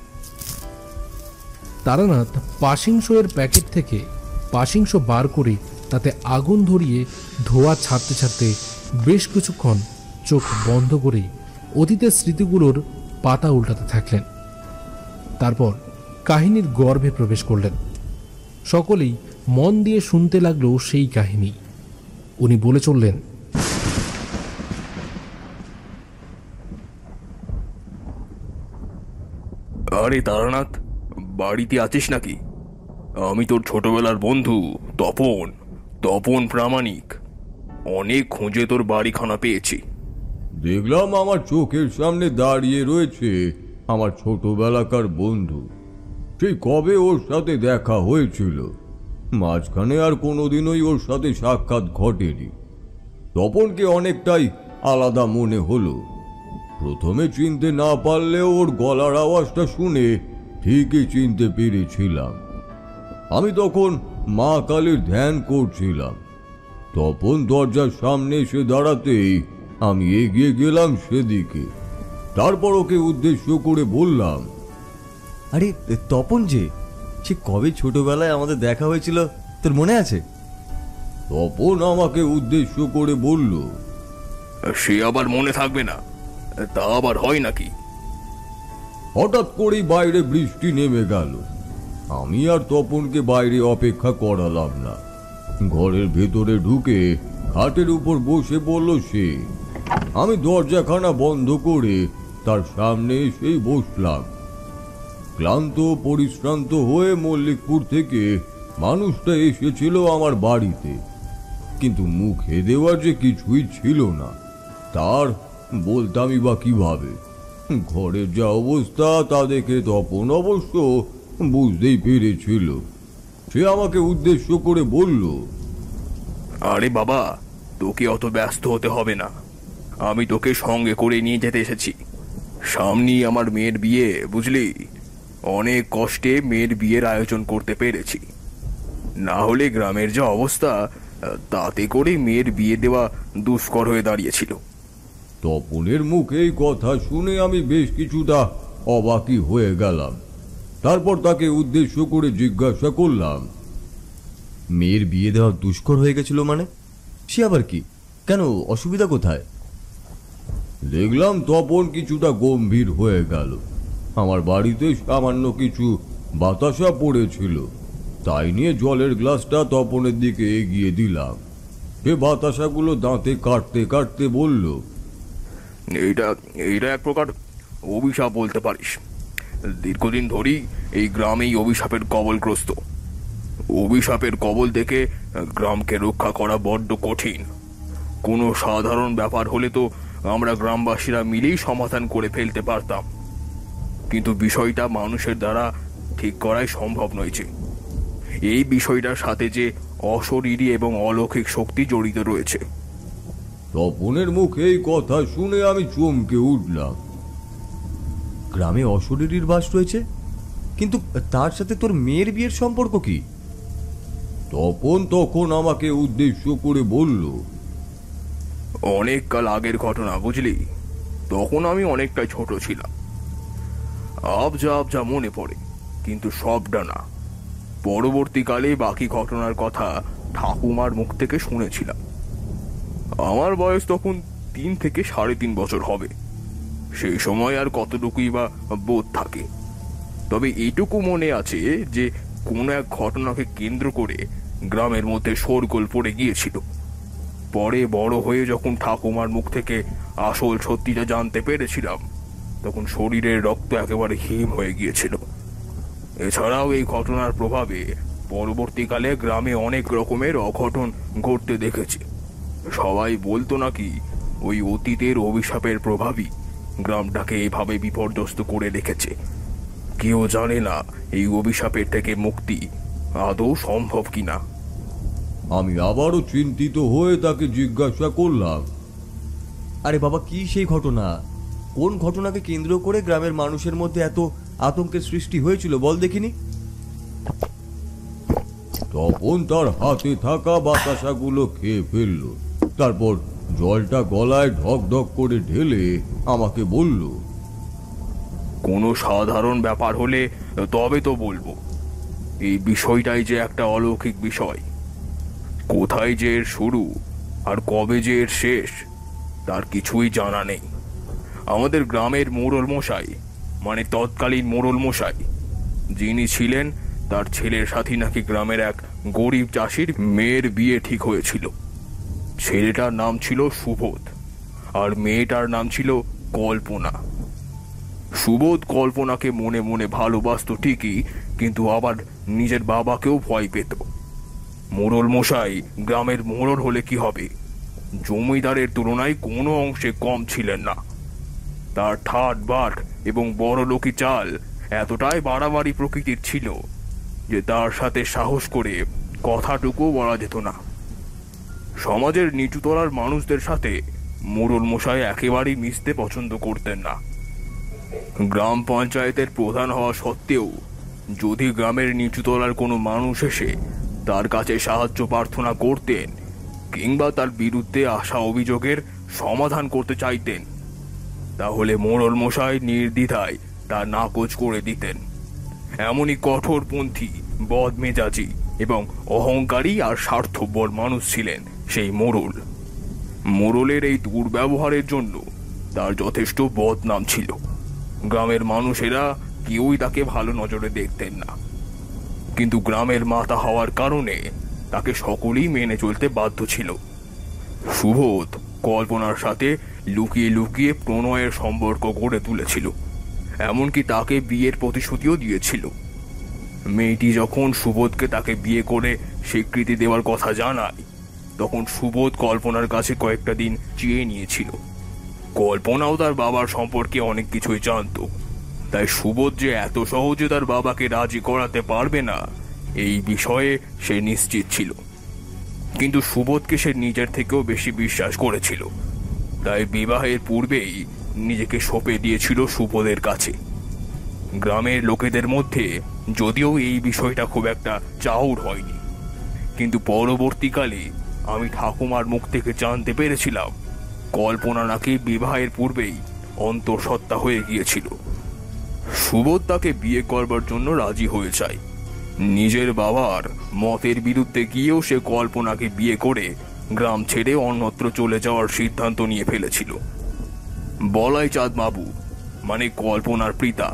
তারানাথ পাশিংশোয়ের প্যাকেট থেকে পাশিংশো বার করে তাতে আগুন ধরিয়ে ধোঁয়া ছাড়তে ছাড়তে বেশ কিছুক্ষণ চোখ বন্ধ করে অতীতের স্মৃতিগুলোর পাতা উল্টাতে থাকলেন। তারপর কাহিনীর গর্ভে প্রবেশ করলেন। সকলেই মন দিয়ে শুনতে লাগলো সেই কাহিনী। উনি বলে চললেন, আরে তারানাথ, বাড়িতে আছিস নাকি? আমি তোর ছোটবেলার বন্ধু তপন, তপন প্রামাণিক। অনেক খুঁজে তোর বাড়িখানা পেয়েছি। দেখলাম আমার চোখের সামনে দাঁড়িয়ে রয়েছে আমার ছোটবেলাকার বন্ধু। সেই কবে ওর সাথে দেখা হয়েছিল, মাঝখানে আর কোনোদিনই ওর সাথে সাক্ষাৎ ঘটেনি। তপনকে অনেকটাই আলাদা মনে হলো। প্রথমে চিনতে না পারলেও ওর গলার আওয়াজটা শুনে ঠিকই চিনতে পেরেছিলাম। আমি তখন মা কালীর ধ্যান করছিলাম। তপন দরজার সামনে এসে দাঁড়াতেই আমি এগিয়ে গেলাম সেদিকে। তারপর ওকে উদ্দেশ্য করে বললাম, আরে তপন যে, সে কবে ছোটবেলায় আমাদের দেখা হয়েছিল তোর মনে আছে? তপন আমাকে উদ্দেশ্য করে বলল, সে আবার মনে থাকবে না? তা আবার হয় নাকি? হঠাৎ করেই বাইরে বৃষ্টি নেমে গেল। আমি আর তপনকে বাইরে অপেক্ষা করালাম না। ঘরের ভেতরে ঢুকে খাটের উপর বসে পড়ল সে। আমি দরজাখানা বন্ধ করে তার সামনে এসেই বসলাম। ক্লান্ত পরিশ্রান্ত হয়ে মল্লিকপুর থেকে মানুষটা এসেছিল আমার বাড়িতে, কিন্তু মুখে দেওয়ার যে কিছুই ছিল না। তার বলতামই বা কিভাবে? ঘরের যা অবস্থা তা দেখে তপন অবশ্য বুঝতেই পেরেছিল। সে আমাকে উদ্দেশ্য করে বলল, আরে বাবা, তোকে অত ব্যস্ত হতে হবে না। আমি তোকে সঙ্গে করে নিয়ে যেতে এসেছি। সামনেই আমার মেয়ের বিয়ে, বুঝলি? অনেক কষ্টে মেয়ের বিয়ের আয়োজন করতে পেরেছি। না হলে গ্রামের যা অবস্থা, তাতে করে মেয়ের বিয়ে দেওয়া দুষ্কর হয়ে দাঁড়িয়েছিল। তপনের মুখে এই কথা শুনে আমি বেশ কিছুটা অবাকই হয়ে গেলাম। তারপর তাকে উদ্দেশ্য করে জিজ্ঞাসা করলাম, মেয়ের বিয়ে দেওয়া দুষ্কর হয়ে গেছিল মানে? সে আবার কি? কেন, অসুবিধা কোথায়? দেখলাম তপন কিছুটা গম্ভীর হয়ে গেল। আমার বাড়িতে সামান্য কিছু বাতাসা পড়েছিল, তাই নিয়ে জলের গ্লাসটা তপনের দিকে এগিয়ে দিলাম। সে বাতাসাগুলো দাঁতে কাটতে কাটতে বলল, এইটা এক প্রকার অভিশাপ বলতে পারিস। দীর্ঘদিন ধরেই এই গ্রামেই অভিশাপের কবলগ্রস্ত। অভিশাপের কবল থেকে গ্রামকে রক্ষা করা বড্ড কঠিন। কোনো সাধারণ ব্যাপার হলে তো আমরা গ্রামবাসীরা মিলেই সমাধান করে ফেলতে পারতাম। কিন্তু বিষয়টা মানুষের দ্বারা ঠিক করাই সম্ভব নয়। যে এই বিষয়টার সাথে যে অশরীরী এবং অলৌকিক শক্তি জড়িত রয়েছে। তপনের মুখে এই কথা শুনে আমি চমকে উঠলাম। গ্রামে অশরীরীর বাস রয়েছে, কিন্তু তার সাথে তোর মেয়ের বিয়ের সম্পর্ক কি? তপন তখন আমাকে উদ্দেশ্য করে বলল, অনেক কাল আগের ঘটনা, বুঝলি? তখন আমি অনেকটাই ছোট ছিলাম। আবজা আবজা মনে পড়ে, কিন্তু সবটা না। পরবর্তীকালে বাকি ঘটনার কথা ঠাকুমার মুখ থেকে শুনেছিলাম। আমার বয়স তখন 3 থেকে 3.5 বছর হবে। সেই সময় আর কতটুকুই বা বোধ থাকে। তবে এইটুকু মনে আছে যে কোনো এক ঘটনাকে কেন্দ্র করে গ্রামের মধ্যে শোরগোল পড়ে গিয়েছিল। পরে বড় হয়ে যখন ঠাকুমার মুখ থেকে আসল সত্যিটা জানতে পেরেছিলাম, তখন শরীরের রক্ত একেবারে হিম হয়ে গিয়েছিল। এছাড়াও এই ঘটনার প্রভাবে পরবর্তীকালে গ্রামে অনেক রকমের অঘটন ঘটতে দেখেছি। সবাই বলতো নাকি ওই অতীতের অভিশাপের প্রভাবই গ্রামটাকে এভাবে বিপর্যস্ত করে রেখেছে। কেউ জানে না এই অভিশাপের থেকে মুক্তি আদৌ সম্ভব কিনা। আমি আবারও চিন্তিত হয়ে তাকে জিজ্ঞাসা করলাম, আরে বাবা, কি সেই ঘটনা? কোন ঘটনাকে কেন্দ্র করে গ্রামের মানুষের মধ্যে এত আতঙ্কের সৃষ্টি হয়েছিল বল দেখিনি? তপন তার হাতে থাকা বাতাসাগুলো খেয়ে ফেলল, তারপর জলটা গলায় ঢক ঢক করে ঢেলে আমাকে বলল, কোনো সাধারণ ব্যাপার হলে তবে তো বলবো। এই বিষয়টাই যে একটা অলৌকিক বিষয়। কোথায় যে এর শুরু আর কবে যে এর শেষ তার কিছুই জানা নেই। আমাদের গ্রামের মোড়ল মশাই, মানে তৎকালীন মোড়ল মশাই যিনি ছিলেন, তার ছেলের সাথে নাকি গ্রামের এক গরিব চাষির মেয়ের বিয়ে ঠিক হয়েছিল। ছেলেটার নাম ছিল সুবোধ আর মেয়েটার নাম ছিল কল্পনা। সুবোধ কল্পনাকে মনে মনে ভালোবাসতো ঠিকই, কিন্তু আবার নিজের বাবাকেও ভয় পেত। মোড়ল মশাই গ্রামের মোড়ল হলে কি হবে, জমিদারের তুলনায় কোনো অংশে কম ছিলেন না। তার ঠাট বাট এবং বড়লোকি চাল এতটাই বাড়াবাড়ি প্রকৃতির ছিল যে তার সাথে সাহস করে কথাটুকু বলা যেত না। সমাজের নিচুতলার মানুষদের সাথে মোড়ল মশাই একেবারেই মিশতে পছন্দ করতেন না। গ্রাম পঞ্চায়েতের প্রধান হওয়া সত্ত্বেও যদি গ্রামের নিচুতলার কোনো মানুষ এসে তার কাছে সাহায্য প্রার্থনা করতেন কিংবা তার বিরুদ্ধে আসা অভিযোগের সমাধান করতে চাইতেন, তাহলে মোড়ল মশাই নির্দ্বিধায় তা নাকচ করে দিতেন। এমনই কঠোরপন্থী, বদমেজাজি এবং অহংকারী আর স্বার্থপর মানুষ ছিলেন সেই মোড়ল। মোড়লের এই দুর্ব্যবহারের জন্য তার যথেষ্ট বদনাম ছিল। গ্রামের মানুষেরা কেউই তাকে ভালো নজরে দেখতেন না, কিন্তু গ্রামের মাতা হওয়ার কারণে তাকে সকলেই মেনে চলতে বাধ্য ছিল। সুবোধ কল্পনার সাথে লুকিয়ে লুকিয়ে প্রণয়ের সম্পর্ক গড়ে তুলেছিল, এমনকি তাকে বিয়ের প্রতিশ্রুতিও দিয়েছিল। মেয়েটি যখন সুবোধকে তাকে বিয়ে করে স্বীকৃতি দেওয়ার কথা জানায়, তখন সুবোধ কল্পনার কাছে কয়েকটা দিন চেয়ে নিয়েছিল। কল্পনাও তার বাবার সম্পর্কে অনেক কিছুই জানত, তাই সুবোধ যে এত সহজে তার বাবাকে রাজি করাতে পারবে না এই বিষয়ে সে নিশ্চিত ছিল। কিন্তু সুবোধকে সে নিজের থেকেও বেশি বিশ্বাস করেছিল, তাই বিবাহের পূর্বেই নিজেকে সঁপে দিয়েছিল সুবোধের কাছে। গ্রামের লোকেদের মধ্যে যদিও এই বিষয়টা খুব একটা চাউর হয়নি, কিন্তু পরবর্তীকালে আমি ঠাকুমার মুখ থেকে জানতে পেরেছিলাম কল্পনা নাকি বিবাহের পূর্বেই অন্তঃসত্ত্বা হয়ে গিয়েছিল। সুবোধ তাকে বিয়ে করবার জন্য রাজি হয়ে যায়। নিজের বাবার মতের বিরুদ্ধে গিয়েও সে কল্পনাকে বিয়ে করে গ্রাম ছেড়ে অন্যত্র চলে যাওয়ার সিদ্ধান্ত নিয়ে ফেলেছিল। বলাই চাঁদ বাবু, মানে কল্পনার পিতা,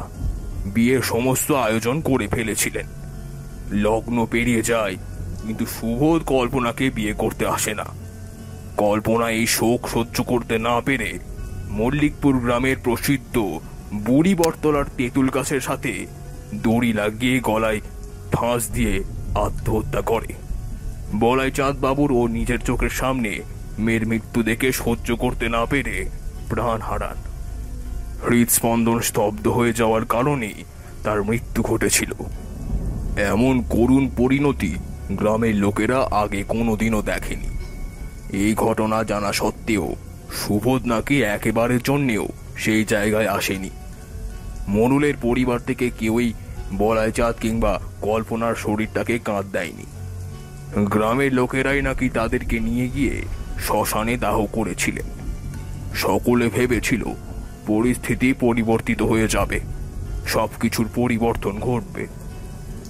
বিয়ের সমস্ত আয়োজন করে ফেলেছিলেন। লগ্ন পেরিয়ে যায়, কিন্তু সুবোধ কল্পনাকে বিয়ে করতে আসে না। কল্পনা এই শোক সহ্য করতে না পেরে মল্লিকপুর গ্রামের প্রসিদ্ধ বুড়ি বটতলার তেঁতুল গাছের সাথে দড়ি লাগিয়ে গলায় ফাঁস দিয়ে আত্মহত্যা করে। বলাই চাঁদ বাবুর ও নিজের চোখের সামনে মেয়ের মৃত্যু দেখে সহ্য করতে না পেরে প্রাণ হারান। হৃদস্পন্দন স্তব্ধ হয়ে যাওয়ার কারণে তার মৃত্যু ঘটেছিল। এমন করুণ পরিণতি গ্রামের লোকেরা আগে কোনোদিনও দেখেনি। এই ঘটনা জানা সত্ত্বেও সুবোধ নাকি একেবারের জন্যেও সেই জায়গায় আসেনি। মোড়লের পরিবার থেকে কেউই বলাইচাঁদ কিংবা কল্পনার শরীরটাকে কাঁধ দেয়নি। গ্রামের লোকেরাই নাকি তাদেরকে নিয়ে গিয়ে শ্মশানে দাহ করেছিলেন। সকলে ভেবেছিল পরিস্থিতি পরিবর্তিত হয়ে যাবে, সবকিছুর পরিবর্তন ঘটবে।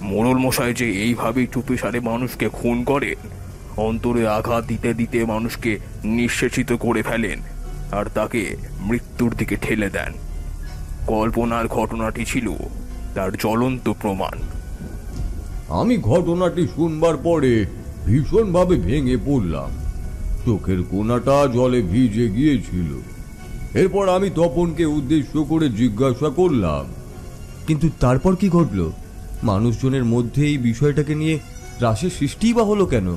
মোড়ল মশাই যে এইভাবেই চুপিসারে মানুষকে খুন করেন, অন্তরে আঘাত দিতে দিতে মানুষকে নিঃশেষিত করে ফেলেন আর তাকে মৃত্যুর দিকে ঠেলে দেন। কল্পনার ঘটনাটি ছিল তার জ্বলন্ত প্রমাণ। আমি ঘটনাটি শুনবার পরে ভীষণভাবে ভেঙে পড়লাম। চোখের কোণাটা জলে ভিজে গিয়েছিল। এরপর আমি তপনকে উদ্দেশ্য করে জিজ্ঞাসা করলাম, কিন্তু তারপর কি ঘটল? মানুষজনের মধ্যে এই বিষয়টাকে নিয়ে রাশের সৃষ্টিই বা হলো কেন?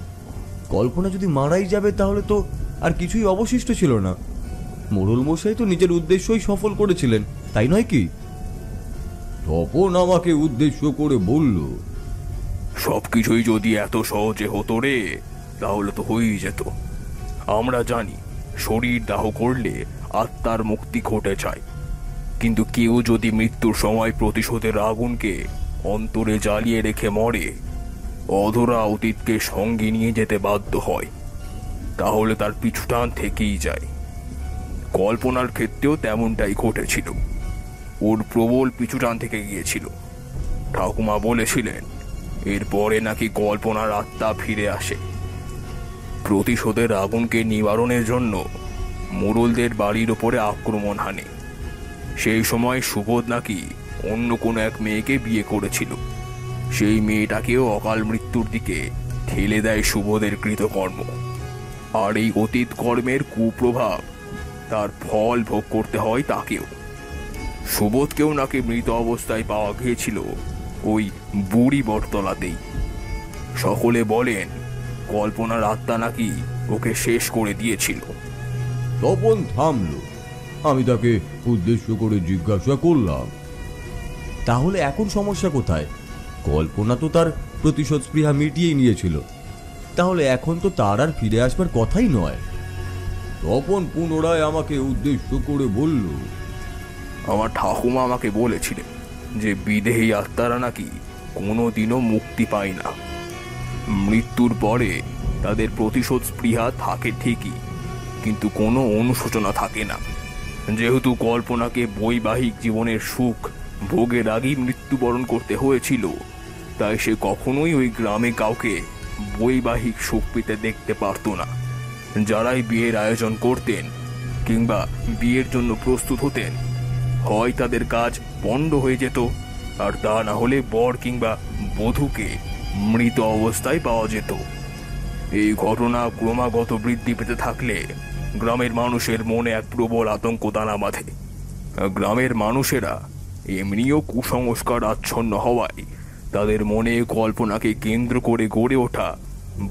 কল্পনা যদি মারাই যাবে তাহলে তো আর কিছুই অবশিষ্ট ছিল না। মোড়ল মশাই তো নিজের উদ্দেশ্যই সফল করেছিলেন, তাই নয় কি? তপন আমাকে উদ্দেশ্য করে বলল, সবকিছুই যদি এত সহজে হতো রে, তাহলে তো হয়েই যেত। আমরা জানি শরীর দাহ করলে আত্মার মুক্তি ঘটে যায়, কিন্তু কেউ যদি মৃত্যুর সময় প্রতিশোধের আগুনকে অন্তরে জ্বালিয়ে রেখে মরে, অধরা অতীতকে সঙ্গে নিয়ে যেতে বাধ্য হয়, তাহলে তার পিছুটান থেকেই যায়। কল্পনার ক্ষেত্রেও তেমনটাই ঘটেছিল। ওর প্রবল পিছুটান থেকে গিয়েছিল। ঠাকুমা বলেছিলেন এরপরে নাকি কল্পনার আত্মা ফিরে আসে। প্রতিশোধের আগুনকে নিবারণের জন্য মোড়লদের বাড়ির ওপরে আক্রমণ হানে। সেই সময় সুবোধ নাকি অন্য কোনো এক মেয়েকে বিয়ে করেছিল। সেই মেয়েটাকেও অকাল মৃত্যুর দিকে ঠেলে দেয় সুবোধের কৃতকর্ম। আর এই অতীত কর্মের কুপ্রভাব, তার ফল ভোগ করতে হয় তাকেও। সুবোধকেও নাকি মৃত অবস্থায় পাওয়া গিয়েছিল ওই বুড়ি বটতলাতেই। সকলে বলেন কল্পনার আত্মা নাকি ওকে শেষ করে দিয়েছিল। তপন থামল। আমি তাকে উদ্দেশ্য করে জিজ্ঞাসা করলাম, তাহলে এখন সমস্যা কোথায়? কল্পনা তো তার প্রতিশোধ স্পৃহা মিটিয়েই নিয়েছিল, তাহলে এখন তো তার আর ফিরে আসবার কথাই নয়। তপন পুনরায় আমাকে উদ্দেশ্য করে বলল, আমার ঠাকুমা আমাকে বলেছিলেন যে বিদেহী আত্মারা নাকি কোনোদিনও মুক্তি পায় না। মৃত্যুর পরে তাদের প্রতিশোধ স্পৃহা থাকে ঠিকই, কিন্তু কোনো অনুশোচনা থাকে না। যেহেতু কল্পনাকে বৈবাহিক জীবনের সুখ ভোগের আগেই মৃত্যুবরণ করতে হয়েছিল, তাই সে কখনোই ওই গ্রামে কাউকে বৈবাহিক সুখ পেতে দেখতে পারত না। যারাই বিয়ের আয়োজন করতেন কিংবা বিয়ের জন্য প্রস্তুত হতেন, হয় তাদের কাজ পণ্ড হয়ে যেত, আর তা না হলে বর কিংবা বধূকে মৃত অবস্থায় পাওয়া যেত। এই ঘটনা ক্রমাগত বৃদ্ধি পেতে থাকলে গ্রামের মানুষের মনে এক প্রবল আতঙ্ক দানা বাঁধে। গ্রামের মানুষেরা এমনিও কুসংস্কার আচ্ছন্ন হওয়ায় তাদের মনে কল্পনাকে কেন্দ্র করে গড়ে ওঠা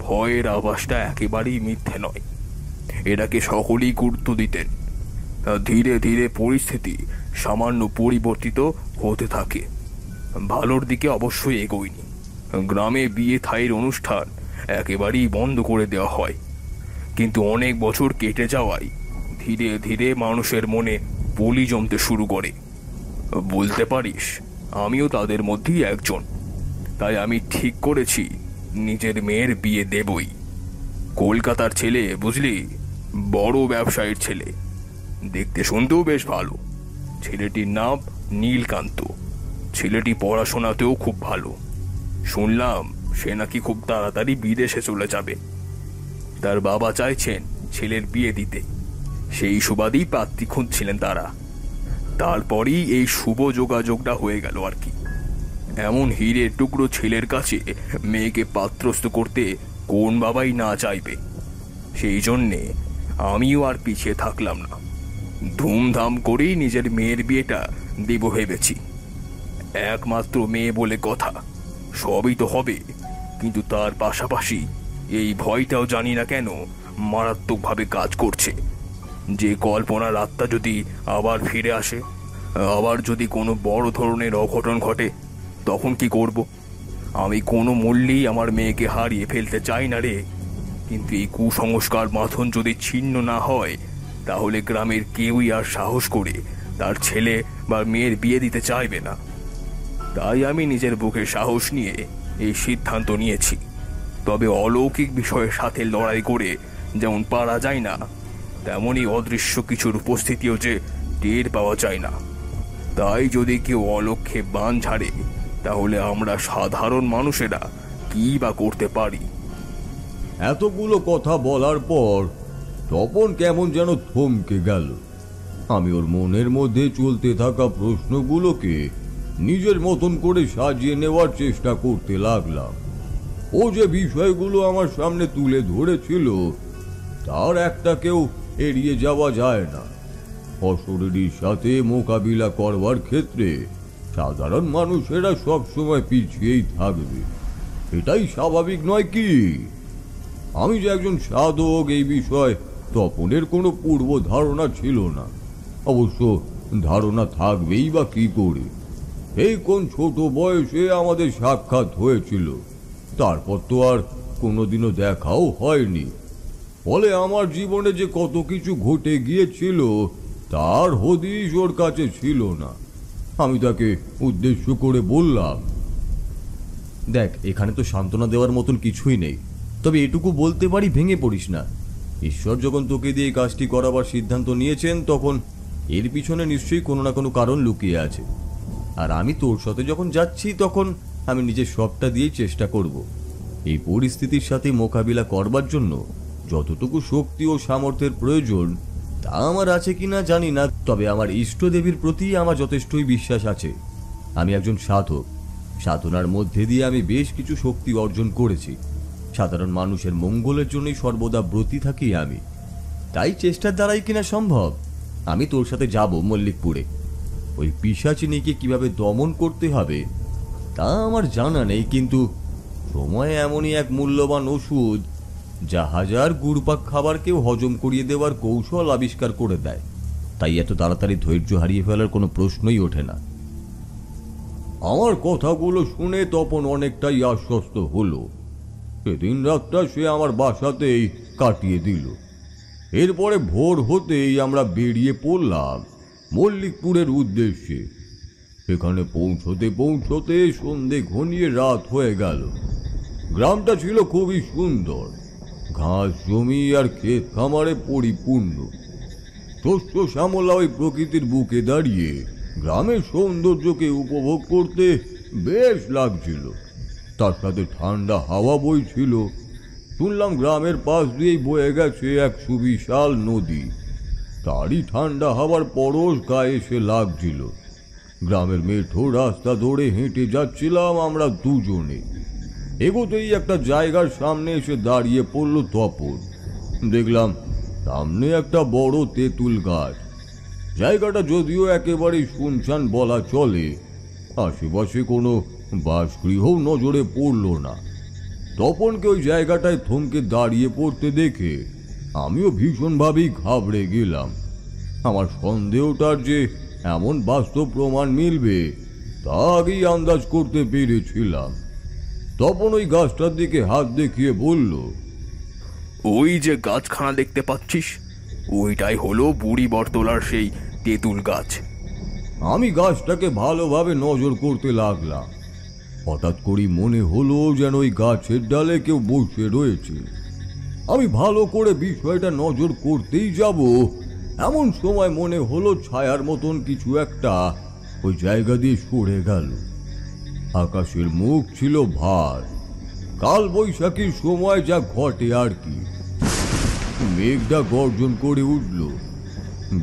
ভয়ের আভাসটা একেবারেই মিথ্যে নয়। এটাকে সকলেই গুরুত্ব দিতেন। ধীরে ধীরে পরিস্থিতি সামান্য পরিবর্তিত হতে থাকে, ভালোর দিকে অবশ্যই এগোয়নি। গ্রামে বিয়ে থাইয়ের অনুষ্ঠান একেবারেই বন্ধ করে দেওয়া হয়, কিন্তু অনেক বছর কেটে যাওয়ায় ধীরে ধীরে মানুষের মনে বলি জমতে শুরু করে। বলতে পারিস আমিও তাদের মধ্যেই একজন। তাই আমি ঠিক করেছি নিজের মেয়ের বিয়ে দেবই। কলকাতার ছেলে, বুঝলি, বড় ব্যবসায়ীর ছেলে, দেখতে শুনতেও বেশ ভালো। ছেলেটির নাম নীলকান্ত। ছেলেটি পড়াশোনাতেও খুব ভালো। শুনলাম সে নাকি খুব তাড়াতাড়ি বিদেশে চলে যাবে। তার বাবা চাইছেন ছেলের বিয়ে দিতে, সেই সুবাদেই পাত্রী খুঁজছিলেন তারা। তারপরই এই শুভ যোগাযোগটা হয়ে গেল আর কি। এমন হীরের টুকরো ছেলের কাছে মেয়েকে পাত্রস্থ করতে কোন বাবাই না চাইবে। সেই জন্যে আমিও আর পিছিয়ে থাকলাম না, ধুমধাম করেই নিজের মেয়ের বিয়েটা দেব ভেবেছি। একমাত্র মেয়ে বলে কথা, সবই তো হবে, কিন্তু তার পাশাপাশি এই ভয়টাও জানি না কেন মারাত্মকভাবে কাজ করছে যে কল্পনার আত্মা যদি আবার ফিরে আসে, আবার যদি কোনো বড় ধরনের অঘটন ঘটে তখন কি করব? আমি কোনো মূল্যেই আমার মেয়েকে হারিয়ে ফেলতে চাই না রে। কিন্তু এই কুসংস্কার মাথন যদি ছিন্ন না হয়, তাহলে গ্রামের কেউই আর সাহস করে তার ছেলে বা মেয়ের বিয়ে দিতে চাইবে না। তাই আমি নিজের বুকে সাহস নিয়ে এই সিদ্ধান্ত নিয়েছি। তবে অলৌকিক বিষয়ের সাথে লড়াই করে যেমন পারা যায় না, তেমনই অদৃশ্য কিছুর উপস্থিতিও যে টের পাওয়া যায় না। তাই যদি কেউ অলক্ষ্যে বান ঝাড়ে, তাহলে আমরা সাধারণ মানুষেরা কি বা করতে পারি? এতগুলো কথা বলার পর তপন কেমন যেন থমকে গেল। আমি ওর মনের মধ্যে চলতে থাকা প্রশ্নগুলোকে নিজের মতন করে সাজিয়ে নেওয়ার চেষ্টা করতে লাগলাম। ও যে বিষয়গুলো আমার সামনে তুলে ধরেছিল, তার একটাকেও এড়িয়ে যাওয়া যায় না। অশরীরীর সাথে মোকাবিলা করবার ক্ষেত্রে সাধারণ মানুষেরা সবসময় পিছিয়েই থাকবে, এটাই স্বাভাবিক নয় কি? আমি যে একজন সাধক, এই বিষয়ে তপনের কোনো পূর্ব ধারণা ছিল না। অবশ্য ধারণা থাকবেই বা কি করে? এই কোন ছোট বয়সে আমাদের সাক্ষাৎ হয়েছিল, তারপর তো আর কোনোদিনও দেখাও হয়নি। ফলে আমার জীবনে যে কত কিছু ঘটে গিয়েছিল তার হদিশ ওর কাছে ছিল না। আমি তাকে উদ্দেশ্য করে বললাম, দেখ, এখানে তো সান্ত্বনা দেওয়ার মতন কিছুই নেই, তবে এটুকু বলতে পারি, ভেঙে পড়িস না। ঈশ্বর যখন তোকে দিয়ে এই কাজটি করাবার সিদ্ধান্ত নিয়েছেন, তখন এর পিছনে নিশ্চয়ই কোনো না কোনো কারণ লুকিয়ে আছে। আর আমি তোর সাথে যখন যাচ্ছি, তখন আমি নিজের সবটা দিয়েই চেষ্টা করব এই পরিস্থিতির সাথে মোকাবিলা করবার জন্য। যতটুকু শক্তি ও সামর্থ্যের প্রয়োজন তা আমার আছে কিনা জানি না, তবে আমার ইষ্ট দেবীর প্রতি আমার যথেষ্টই বিশ্বাস আছে। আমি একজন সাধক, সাধনার মধ্যে দিয়ে আমি বেশ কিছু শক্তি অর্জন করেছি। সাধারণ মানুষের মঙ্গলের জন্যই সর্বদা ব্রতী থাকি আমি। তাই চেষ্টার দ্বারাই কিনা সম্ভব আমি তোর সাথে যাব মল্লিকপুরে। ওই পিশাচিনীকে কিভাবে দমন করতে হবে তা আমার জানা নেই, কিন্তু সময় এমনই এক মূল্যবান ওষুধ যা হাজার গুড়পাক খাবারকেও হজম করিয়ে দেওয়ার কৌশল আবিষ্কার করে দেয়। তাই এত তাড়াতাড়ি ধৈর্য হারিয়ে ফেলার কোনো প্রশ্নই ওঠে না। আমার কথাগুলো শুনে তপন অনেকটাই আশ্বস্ত হলো। সেদিন রাতটা সে আমার বাসাতেই কাটিয়ে দিল। এরপরে ভোর হতেই আমরা বেরিয়ে পড়লাম মল্লিকপুরের উদ্দেশ্যে। সেখানে পৌঁছতে পৌঁছতে সন্ধে ঘনিয়ে রাত হয়ে গেল। গ্রামটা ছিল খুবই সুন্দর, ঘাস জমি আর ক্ষেত খামারে পরিপূর্ণ। শস্য শ্যামলা ওই প্রকৃতির বুকে দাঁড়িয়ে গ্রামের সৌন্দর্যকে উপভোগ করতে বেশ লাগছিল। তার সাথে ঠান্ডা হাওয়া বইছিল। শুনলাম গ্রামের পাশ দিয়েই বয়ে গেছে এক সুবিশাল নদী। তারই ঠান্ডা হাওয়ার পরশ গায়ে এসে লাগছিল। গ্রামের মেঠো রাস্তা ধরে হেঁটে যাচ্ছিলাম আমরা দুজনে। এগোতেই একটা জায়গার সামনে এসে দাঁড়িয়ে পড়ল তপন। দেখলাম সামনে একটা বড় তেঁতুল গাছ। জায়গাটা যদিও একেবারেই শুনশান বলা চলে, আশেপাশে কোনো বাসগৃহও নজরে পড়ল না। তপনকে ওই জায়গাটায় থমকে দাঁড়িয়ে পড়তে দেখে আমিও ভীষণভাবেই ঘাবড়ে গেলাম। আমার সন্দেহটার যে এমন বাস্তব প্রমাণ মিলবে তা আগেই আন্দাজ করতে পেরেছিলাম। তপন ওই গাছটার দিকে হাত দেখিয়ে বলল, ওই যে গাছখানা দেখতে পাচ্ছিস, ওইটাই হলো বুড়ি বটতলার সেই তেঁতুল গাছ। আমি গাছটাকে ভালোভাবে নজর করতে লাগলাম। হঠাৎ করেই মনে হলো যেন ওই গাছের ডালে কেউ বসে রয়েছে। আমি ভালো করে বিষয়টা নজর করতেই যাব, এমন সময় মনে হলো ছায়ার মতন কিছু একটা ওই জায়গা দিয়ে সরে গেল। আকাশের মুখ ছিল ভার, কাল বৈশাখীর সময় যা ঘটে আর কি। মেঘটা গর্জন করে উঠল।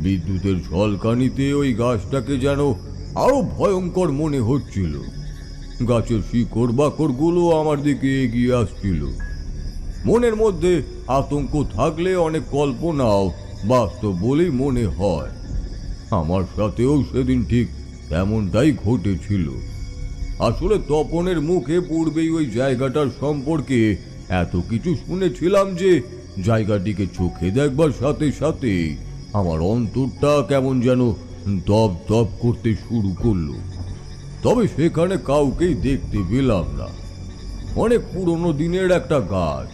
বিদ্যুতের ঝলকানিতে ওই গাছটাকে যেন আরো ভয়ঙ্কর মনে হচ্ছিল। গাছের শিকড় বাকড়গুলো আমার দিকে এগিয়ে আসছিল। মনের মধ্যে আতঙ্ক থাকলে অনেক কল্পনাও বাস্তব বলেই মনে হয়। আমার সাথেও সেদিন ঠিক তেমনটাই ঘটেছিল। আসলে তপনের মুখে পূর্বেই ওই জায়গাটার সম্পর্কে এত কিছু শুনেছিলাম যে জায়গাটিকে চোখে দেখবার সাথে সাথে আমার অন্তরটা কেমন যেন দপ দপ করতে শুরু করলো। তবে সেখানে কাউকেই দেখতে পেলাম না। অনেক পুরনো দিনের একটা গাছ,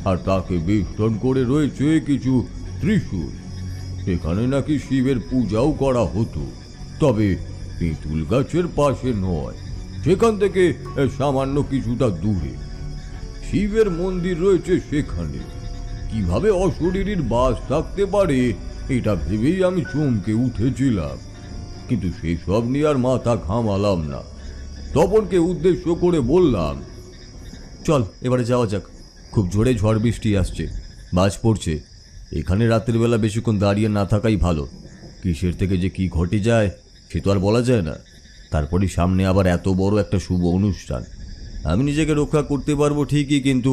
আর তাকে বেষ্টন করে রয়েছে কিছু ত্রিশূল। এখানে নাকি শিবের পূজাও করা হতো, তবে তেঁতুল গাছের পাশে নয়, সেখান থেকে সামান্য কিছুটা দূরে। শিবের মন্দির রয়েছে সেখানে। কিভাবে অশরীরীর বাস থাকতে পারে এটা ভেবেই আমি চমকে উঠেছিলাম, কিন্তু সেসব নিয়ে আর মাথা ঘামালাম না। তপনকে উদ্দেশ্য করে বললাম, চল এবারে যাওয়া যাক। খুব জোরে ঝড় বৃষ্টি আসছে, বাজ পড়ছে। এখানে রাতের বেলা বেশিক্ষণ দাঁড়িয়ে না থাকাই ভালো। কিসের থেকে যে কি ঘটে যায় সে তো আর বলা যায় না। তারপরে সামনে আবার এত বড় একটা শুভ অনুষ্ঠান। আমি নিজেকে রক্ষা করতে পারবো ঠিকই, কিন্তু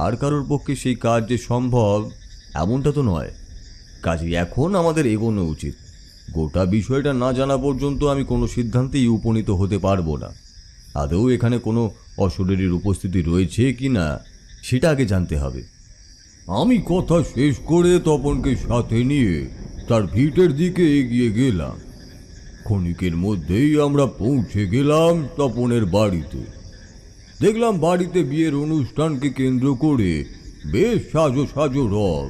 আর কারোর পক্ষে সেই কাজ যে সম্ভব এমনটা তো নয়। কাজে এখন আমাদের এগোনো উচিত। গোটা বিষয়টা না জানা পর্যন্ত আমি কোনো সিদ্ধান্তেই উপনীত হতে পারবো না। আদৌ এখানে কোনো অশরীরীর উপস্থিতি রয়েছে কি না সেটা আগে জানতে হবে। আমি কথা শেষ করে তপনকে সাথে নিয়ে তার ভিটের দিকে এগিয়ে গেলাম। ক্ষণিকের মধ্যেই আমরা পৌঁছে গেলাম তপনের বাড়িতে। দেখলাম বাড়িতে বিয়ের অনুষ্ঠানকে কেন্দ্র করে বেশ সাজো সাজো রব।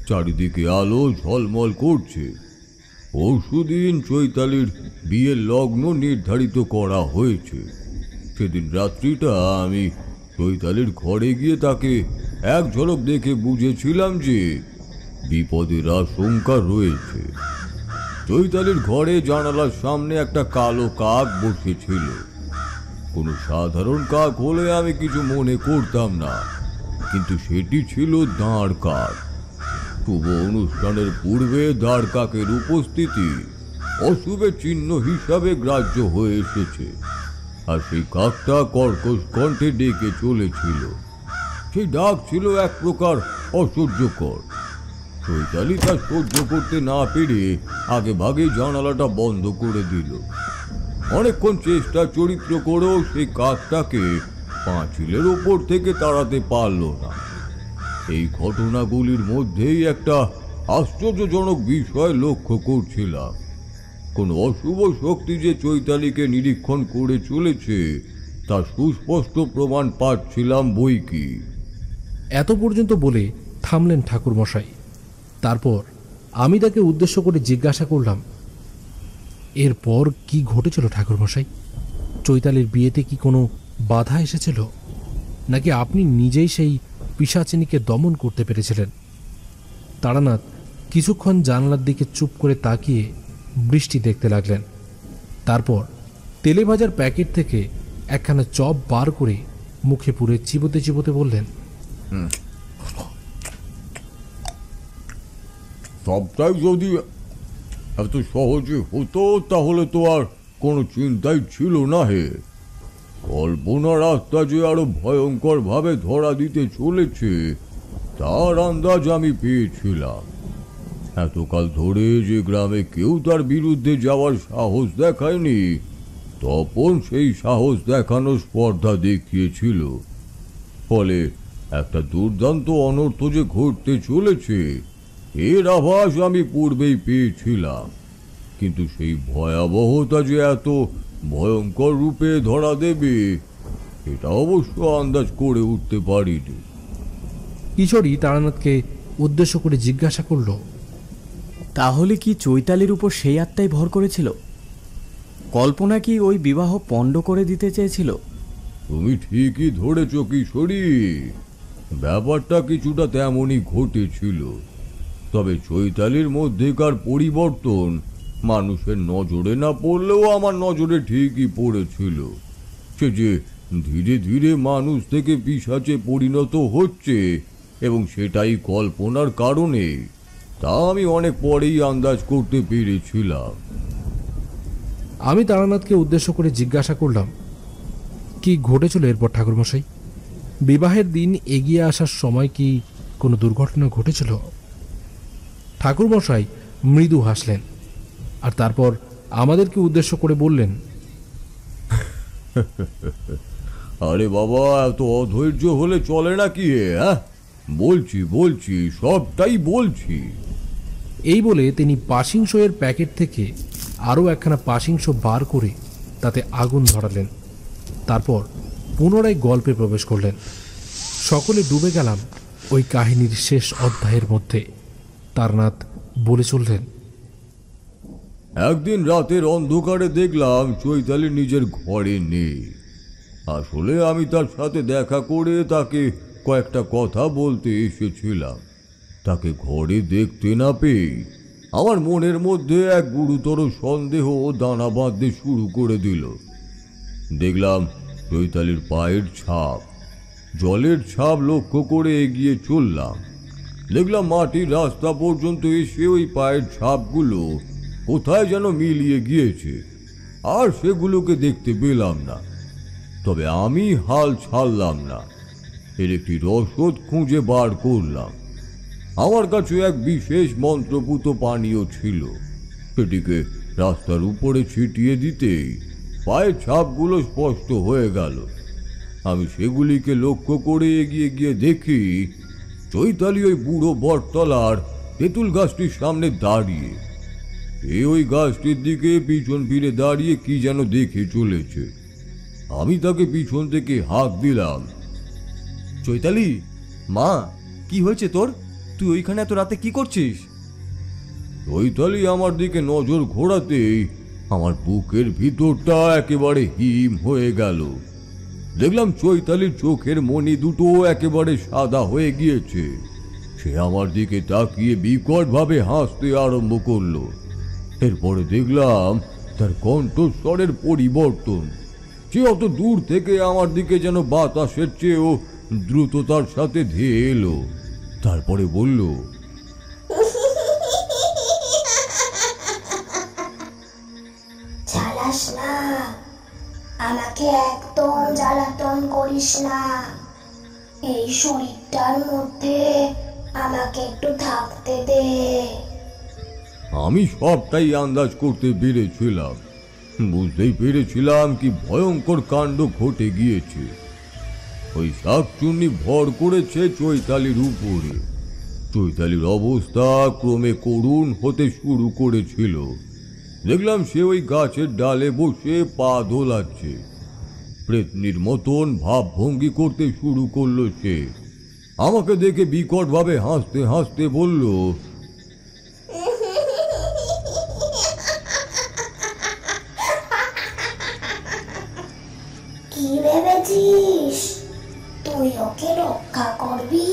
চারিদিকে আলো ঝলমল করছে। পরশুদিন চৈতালির বিয়ের লগ্ন নির্ধারিত করা হয়েছে। সেদিন রাত্রিটা আমি চৈতালির ঘরে গিয়ে তাকে এক ঝলক দেখে বুঝেছিলাম যে বিপদের আশঙ্কা রয়েছে। চৈতালির ঘরে জানালার সামনে একটা কালো কাক বসেছিল। কোনো সাধারণ কাক হলে আমি কিছু মনে করতাম না, কিন্তু সেটি ছিল দাঁড় কাক। শুভ অনুষ্ঠানের পূর্বে দাঁড় কাকের উপস্থিতি অশুভের চিহ্ন হিসাবে গ্রাহ্য হয়ে এসেছে। আর সেই কাকটা কর্কশ কণ্ঠে ডেকে চলেছিল। সেই ডাক ছিল এক প্রকার অসহ্যকর। চৈতালি তা সহ্য করতে না পেরে আগে ভাগে জানালাটা বন্ধ করে দিল। অনেকক্ষণ চেষ্টা চরিত্র করেও সেই কাকটাকে পাঁচিলের ওপর থেকে তাড়াতে পারল না। এই ঘটনাগুলির মধ্যেই একটা আশ্চর্যজনক বিষয় লক্ষ্য করছিলাম। কোন অশুভ শক্তি যে চৈতালিকে নিরীক্ষণ করে চলেছে তার সুস্পষ্ট প্রমাণ পাচ্ছিলাম বই কি। এত পর্যন্ত বলে থামলেন ঠাকুরমশাই। তারপর আমি তাকে উদ্দেশ্য করে জিজ্ঞাসা করলাম, এরপর কি ঘটেছিল ঠাকুরমশাই? চৈতালির বিয়েতে কি কোনো বাধা এসেছিল, নাকি আপনি নিজেই সেই পিশাচিনীকে দমন করতে পেরেছিলেন? তারানাথ কিছুক্ষণ জানালার দিকে চুপ করে তাকিয়ে বৃষ্টি দেখতে লাগলেন। তারপর তেলে ভাজার প্যাকেট থেকে একখানা চপ বার করে মুখে পুরে চিবোতে চিবোতে বললেন, সবটাই যদি এত সহজে হতো তাহলে তো আর কোনো চিন্তাই ছিল না হে। কল্পনা রাস্তা যে আরো ভয়ঙ্কর ভাবে ধরা দিতে চলেছে তার আন্দাজ আমি পেয়েছিলাম। এতকাল ধরে যে গ্রামে কেউ তার বিরুদ্ধে যাওয়ার সাহস দেখায়নি, তপন সেই সাহস দেখানোর স্পর্ধা দেখিয়েছিল। ফলে একটা দুর্দান্ত অনর্থ যে ঘটতে চলেছে এর আভাস আমি পূর্বেই পেয়েছিলাম, কিন্তু সেই ভয়াবহতা যে এত ভয়ঙ্কর রূপে ধরা দেবে এটা অবশ্য আন্দাজ করে উঠতে পারিনি। কিশোরী তারানাথকে উদ্দেশ্য করে জিজ্ঞাসা করল, তাহলে কি চৈতালির উপর সেই আত্মাই ভর করেছিল? কল্পনা কি ওই বিবাহ পণ্ড করে দিতে চেয়েছিল? তুমি ঠিকই ধরেছ কিশোরী, ব্যাপারটা কিছুটা তেমনই ঘটেছিল। তবে চৈতালির মধ্যেকার পরিবর্তন মানুষের নজরে না পড়লেও আমার নজরে ঠিকই পড়েছিল। সে যে ধীরে ধীরে মানুষ থেকে পিশাচে পরিণত হচ্ছে এবং সেটাই কল্পনার কারণে, তা আমি অনেক পরেই আন্দাজ করতে পেরেছিলাম। আমি তারানাথকে উদ্দেশ্য করে জিজ্ঞাসা করলাম, কি ঘটেছিল এরপর ঠাকুরমশাই? বিবাহের দিন এগিয়ে আসার সময় কি কোনো দুর্ঘটনা ঘটেছিল? ঠাকুরমশাই মৃদু হাসলেন আর তারপর আমাদেরকে উদ্দেশ্য করে বললেন, আরে বাবা, এত অধৈর্য হলে চলে নাকি? হ্যাঁ, বলছি সবটাই বলছি। এই বলে তিনি পাসিং শোয়ের প্যাকেট থেকে আরও একখানা পাসিং শো বার করে তাতে আগুন ধরালেন। তারপর পুনরায় গল্পে প্রবেশ করলেন। সকলে ডুবে গেলাম ওই কাহিনীর শেষ অধ্যায়ের মধ্যে। তারানাথ বলে চললেন, একদিন রাতের অন্ধকারে দেখলাম চৈতালি নিজের ঘরে নেই। আসলে আমি তার সাথে দেখা করে তাকে কয়েকটা কথা বলতে এসেছিলাম। তাকে ঘরে দেখতে না পেয়ে আমার মনের মধ্যে এক গুরুতর সন্দেহ দানা বাঁধতে শুরু করে দিল। দেখলাম চৈতালির পায়ের ছাপ, জলের ছাপ লক্ষ্য করে এগিয়ে চললাম। দেখলাম মাটির রাস্তা পর্যন্ত এসে ওই পায়ের ছাপগুলো কোথায় যেন মিলিয়ে গিয়েছে, আর সেগুলোকে দেখতে পেলাম না। তবে আমি হাল ছাড়লাম না, এর একটি রসদ খুঁজে বার করলাম। আমার কাছে এক বিশেষ মন্ত্রপুত পানীয় ছিল। সেটিকে রাস্তার উপরে ছিটিয়ে দিতেই পায়ের ছাপগুলো স্পষ্ট হয়ে গেল। আমি সেগুলিকে লক্ষ্য করে এগিয়ে গিয়ে দেখি চৈতালি ওই বুড়ো বটতলার তেঁতুল গাছটির সামনে দাঁড়িয়ে। ওই গাছটির দিকে পিছন ফিরে দাঁড়িয়ে কি যেন দেখে চলেছে। আমি তাকে পিছন থেকে হাঁক দিলাম, চৈতালি, মা, কি হয়েছে তোর? তুই ওইখানে এত রাতে কি করছিস? চৈতালি আমার দিকে নজর ঘোরাতেই আমার বুকের ভিতরটা একেবারে হিম হয়ে গেল। দেখলাম চৈতালির চোখের মণি দুটো একেবারে সাদা হয়ে গিয়েছে। সে আমার দিকে তাকিয়ে বিকট ভাবে হাসতে আরম্ভ করলো। এরপরে দেখলাম তার কণ্ঠস্বরের পরিবর্তন। সে অত দূর থেকে আমার দিকে যেন বাতাসের চেয়েও দ্রুততার সাথে ধেয়ে এলো। তারপরে বলল, জ্বালাস না, আমাকে একদম জ্বালাতন করিস না। এই শরীরটার মধ্যে আমাকে একটু থাকতে দে। আমি সবটাই আন্দাজ করতে পেরেছিলাম। বুঝতেই পেরেছিলাম কি ভয়ঙ্কর কাণ্ড ঘটে গিয়েছে। ওই শাকচুন্নি ভর করেছে চৈতালির উপরে। চৈতালির অবস্থা ক্রমে করুণ হতে শুরু করেছিল। দেখলাম সে ওই গাছের ডালে বসে পা দোলাচ্ছে। প্রেতনির মতন ভাবভঙ্গি করতে শুরু করলো সে। আমাকে দেখে বিকট ভাবে হাসতে হাসতে বলল, কি ভেবেছিস তুই ওকে রক্ষা করবি?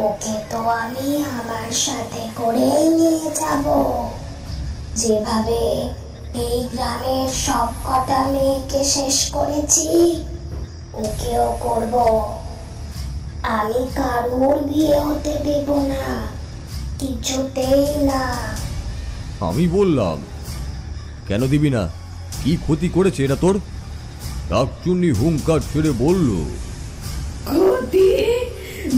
ওকে তো আমি আমার সাথে করেই নিয়ে যাব। যেভাবে এই গ্রামের সব কটা মেয়েকে শেষ করেছি, ওকেও করব। আমি কারোর বিয়ে হতে দেব না, কিছুতেই না। আমি বললাম, কেন দিবি না? কি ক্ষতি করেছে এরা তোর? শাকচুন্নি হুঙ্কার ছেড়ে বলল, ক্ষতি?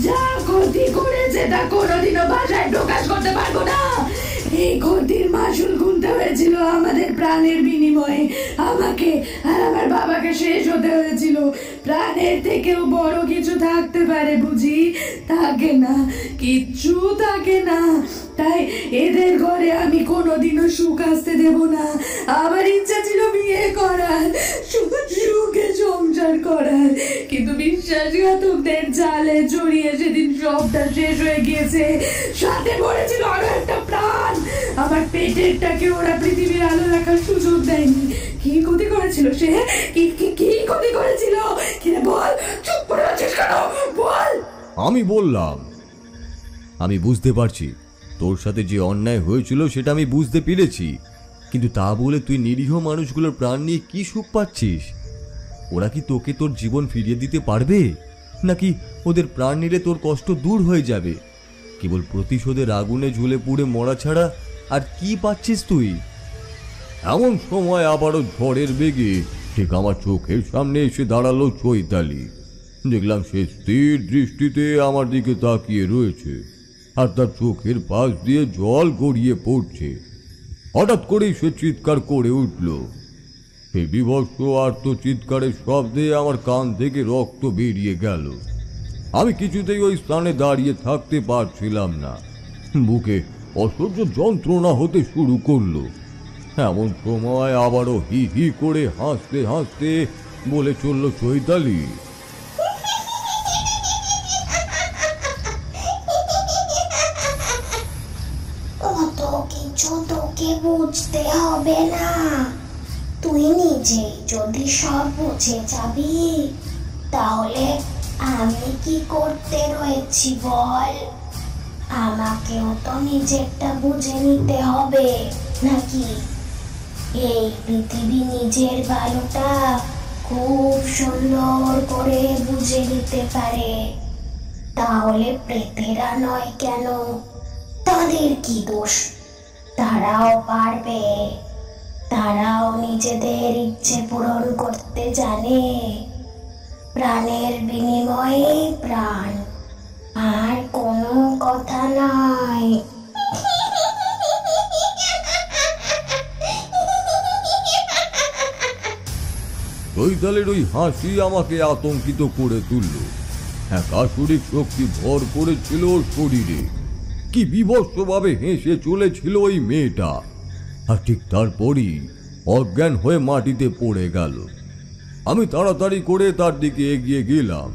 যা ক্ষতি করেছে তা কোনোদিনও ভাষায় প্রকাশ করতে পারবো না। এই ক্ষতির মাসুল গুনতে হয়েছিল আমাদের প্রাণের বিনিময়ে। আমাকে আর আমার বাবাকে শেষ হতে হয়েছিল। প্রাণের থেকেও বড় কিছু থাকতে পারে বুঝি? থাকে না, কিচ্ছু থাকে না। তাই এদের ঘরে আমি কোনোদিনও সুখ আসতে দেব না। আমার ইচ্ছা ছিল বিয়ে করার, সুখে সংসার করার, কিন্তু বিশ্বাসঘাতকদের জালে জড়িয়ে সেদিন সবটা শেষ হয়ে গিয়েছে। সাথে পড়েছিল আরো একটা প্রাণ। আমার পেটেরটাকে ওরা পৃথিবীর আলো রাখার সুযোগ দেয়নি। কি ক্ষতি করেছিল সে? কি ক্ষতি করেছিল? কিরে বল, চুপ করে আছিস কেন? বল। আমি বললাম, আমি বুঝতে পারছি তোর সাথে যে অন্যায় হয়েছিল সেটা আমি বুঝতে পেরেছি, কিন্তু তা বলে তুই নিরীহ মানুষগুলোর প্রাণ নিয়ে কি সুখ পাচ্ছিস? ওরা কি তোকে তোর জীবন ফিরিয়ে দিতে পারবে, নাকি ওদের প্রাণ নিলে তোর কষ্ট দূর হয়ে যাবে? কেবল প্রতিশোধের আগুনে ঝুলে পুড়ে মরা ছাড়া আর কি পাচ্ছিস তুই? এমন সময় আবারও ঝড়ের বেগে ঠিক আমার চোখের সামনে এসে দাঁড়ালো চৈতালি। দেখলাম সে স্থির দৃষ্টিতে আমার দিকে তাকিয়ে রয়েছে, আর তার চোখের পাশ দিয়ে জল গড়িয়ে পড়ছে। হঠাৎ করেই সে চিৎকার করে উঠল। সেই বিভৎস আর্ত চিৎকারের শব্দে আমার কান থেকে রক্ত বেরিয়ে গেল। আমি কিছুতেই ওই স্থানে দাঁড়িয়ে থাকতে পারছিলাম না। বুকে অসহ্য যন্ত্রণা হতে শুরু করলো। এমন সময় আবারও হি হি করে হাসতে হাসতে বলে চলল চৈতালি, অত কিছু তোকে বুঝতে হবে না, তুই নিজেই যদি সব বুঝে যাবি তাহলে আমি কি করতে রয়েছি বল? আমাকেও তো নিজেরটা বুঝে নিতে হবে নাকি? এই পৃথিবী নিজের ভালোটা খুব সুন্দর করে বুঝে নিতে পারে, তাহলে প্রেতেরা নয় কেন? তাদের কি দোষ? তারাও পারবে, তারাও নিজেদের ইচ্ছে পূরণ করতে জানে। প্রাণের বিনিময়ে প্রাণ, আর কোনো কথা নাই। চৈতালির ওই হাসি আমাকে আতঙ্কিত করে তুলল। এক আসরিক শক্তি ভর করেছিল ওর শরীরে। কি বিভৎসভাবে হেসে চলেছিল ওই মেয়েটা, আর ঠিক তারপরই অজ্ঞান হয়ে মাটিতে পড়ে গেল। আমি তাড়াতাড়ি করে তার দিকে এগিয়ে গেলাম।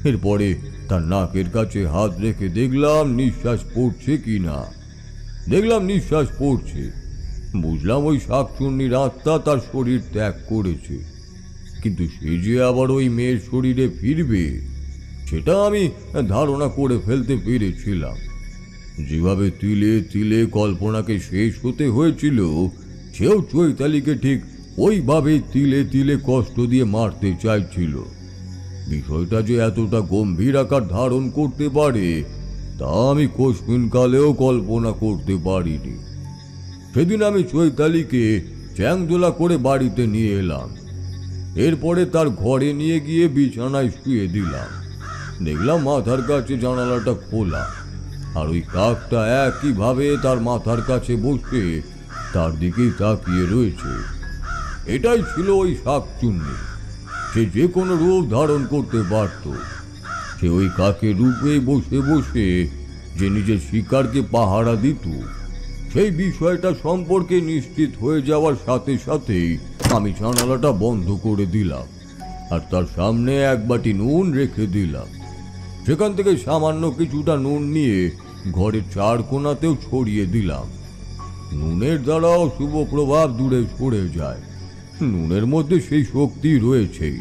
এরপরে তার নাকের কাছে হাত রেখে দেখলাম নিঃশ্বাস পড়ছে কিনা। দেখলাম নিঃশ্বাস পড়ছে। বুঝলাম ওই শাকচুন্নির আত্মা তার শরীর ত্যাগ করেছে, কিন্তু সে যে আবার ওই মেয়ের শরীরে ফিরবে সেটা আমি ধারণা করে ফেলতে পেরেছিলাম। যেভাবে তিলে তিলে কল্পনাকে শেষ হতে হয়েছিল, সেও চৈতালিকে ঠিক ওইভাবে তিলে তিলে কষ্ট দিয়ে মারতে চাইছিল। বিষয়টা যে এতটা গম্ভীর আকার ধারণ করতে পারে তা আমি কোশমিন কালেও কল্পনা করতে পারিনি। সেদিন আমি চৈতালিকে চ্যাংদোলা করে বাড়িতে নিয়ে এলাম। এরপরে তার ঘরে নিয়ে গিয়ে বিছানায় শুয়ে দিলাম। দেখলাম মাথার কাছে জানালাটা খোলা, আর ওই কাকটা একইভাবে তার মাথার কাছে বসে তার দিকেই তাকিয়ে রয়েছে। এটাই ছিল ওই শাকচুন্নি। সে যে কোনো রূপ ধারণ করতে পারত। সে ওই কাকের রূপে বসে বসে যে নিজের শিকারকে পাহারা দিত, সেই বিষয়টা সম্পর্কে নিশ্চিত হয়ে যাওয়ার সাথে সাথেই আমি জানালাটা বন্ধ করে দিলাম, আর তার সামনে এক বাটি নুন রেখে দিলাম। সেখান থেকে সামান্য কিছুটা নুন নিয়ে ঘরের চার কোণাতেও ছড়িয়ে দিলাম। নুনের দ্বারাও শুভ প্রভাব দূরে সরে যায়। নুনের মধ্যে সেই শক্তি রয়েছেই।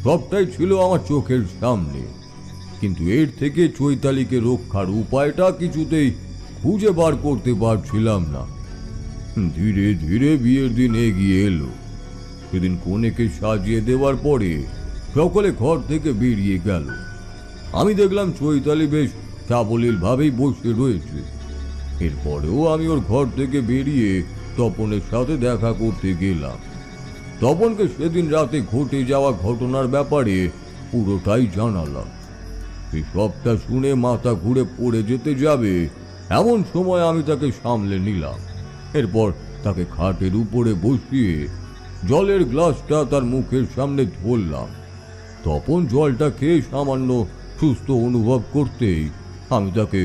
সবটাই ছিল আমার চোখের সামনে, কিন্তু এর থেকে চৈতালিকে রক্ষার উপায়টা কিছুতেই খুঁজে বার করতে পারছিলাম না। ধীরে ধীরে বিয়ের দিন এগিয়ে এলো। সেদিন কনেকে সাজিয়ে দেওয়ার পরে সকলে ঘর থেকে বেরিয়ে গেল। আমি দেখলাম চৈতালি বেশ সাবলীল ভাবেই বসে রয়েছে। এরপরেও আমি ওর ঘর থেকে বেরিয়ে তপনের সাথে দেখা করতে গেলাম। তপনকে সেদিন রাতে ঘটে যাওয়া ঘটনার ব্যাপারে পুরোটাই জানালাম। এই সবটা শুনে মাথা ঘুরে পড়ে যেতে যাবে এমন সময় আমি তাকে সামলে নিলাম। এরপর তাকে খাটের উপরে বসিয়ে জলের গ্লাসটা তার মুখের সামনে ধরলাম। তপন জলটা খেয়ে সামান্য সুস্থ অনুভব করতেই আমি তাকে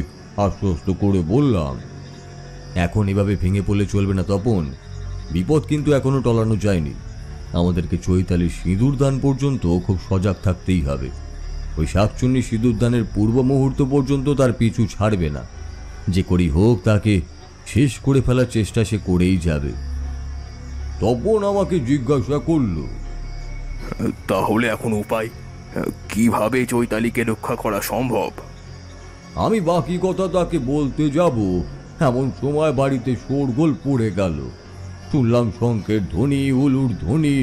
আশ্বস্ত করে বললাম, এখন এভাবে ভেঙে পড়লে চলবে না তপন। বিপদ কিন্তু এখনো টলানো যায়নি। আমাদেরকে চৈতালির সিঁদুর দান পর্যন্ত খুব সজাগ থাকতেই হবে। ওই শাকচুন্নি সিঁদুর দানের পূর্ব মুহূর্ত পর্যন্ত তার পিছু ছাড়বে না। যে করেই হোক তাকে শেষ করে ফেলার চেষ্টা সে করেই যাবে। তপন আমাকে জিজ্ঞাসা করল, তাহলে এখন উপায় কিভাবে চৈতালিকে রক্ষা করা সম্ভব? আমি বাকি কথা তাকে বলতে যাব এমন সময় বাড়িতে শোরগোল পড়ে গেল। শুনলাম শঙ্খের ধ্বনি, উলুর ধ্বনি।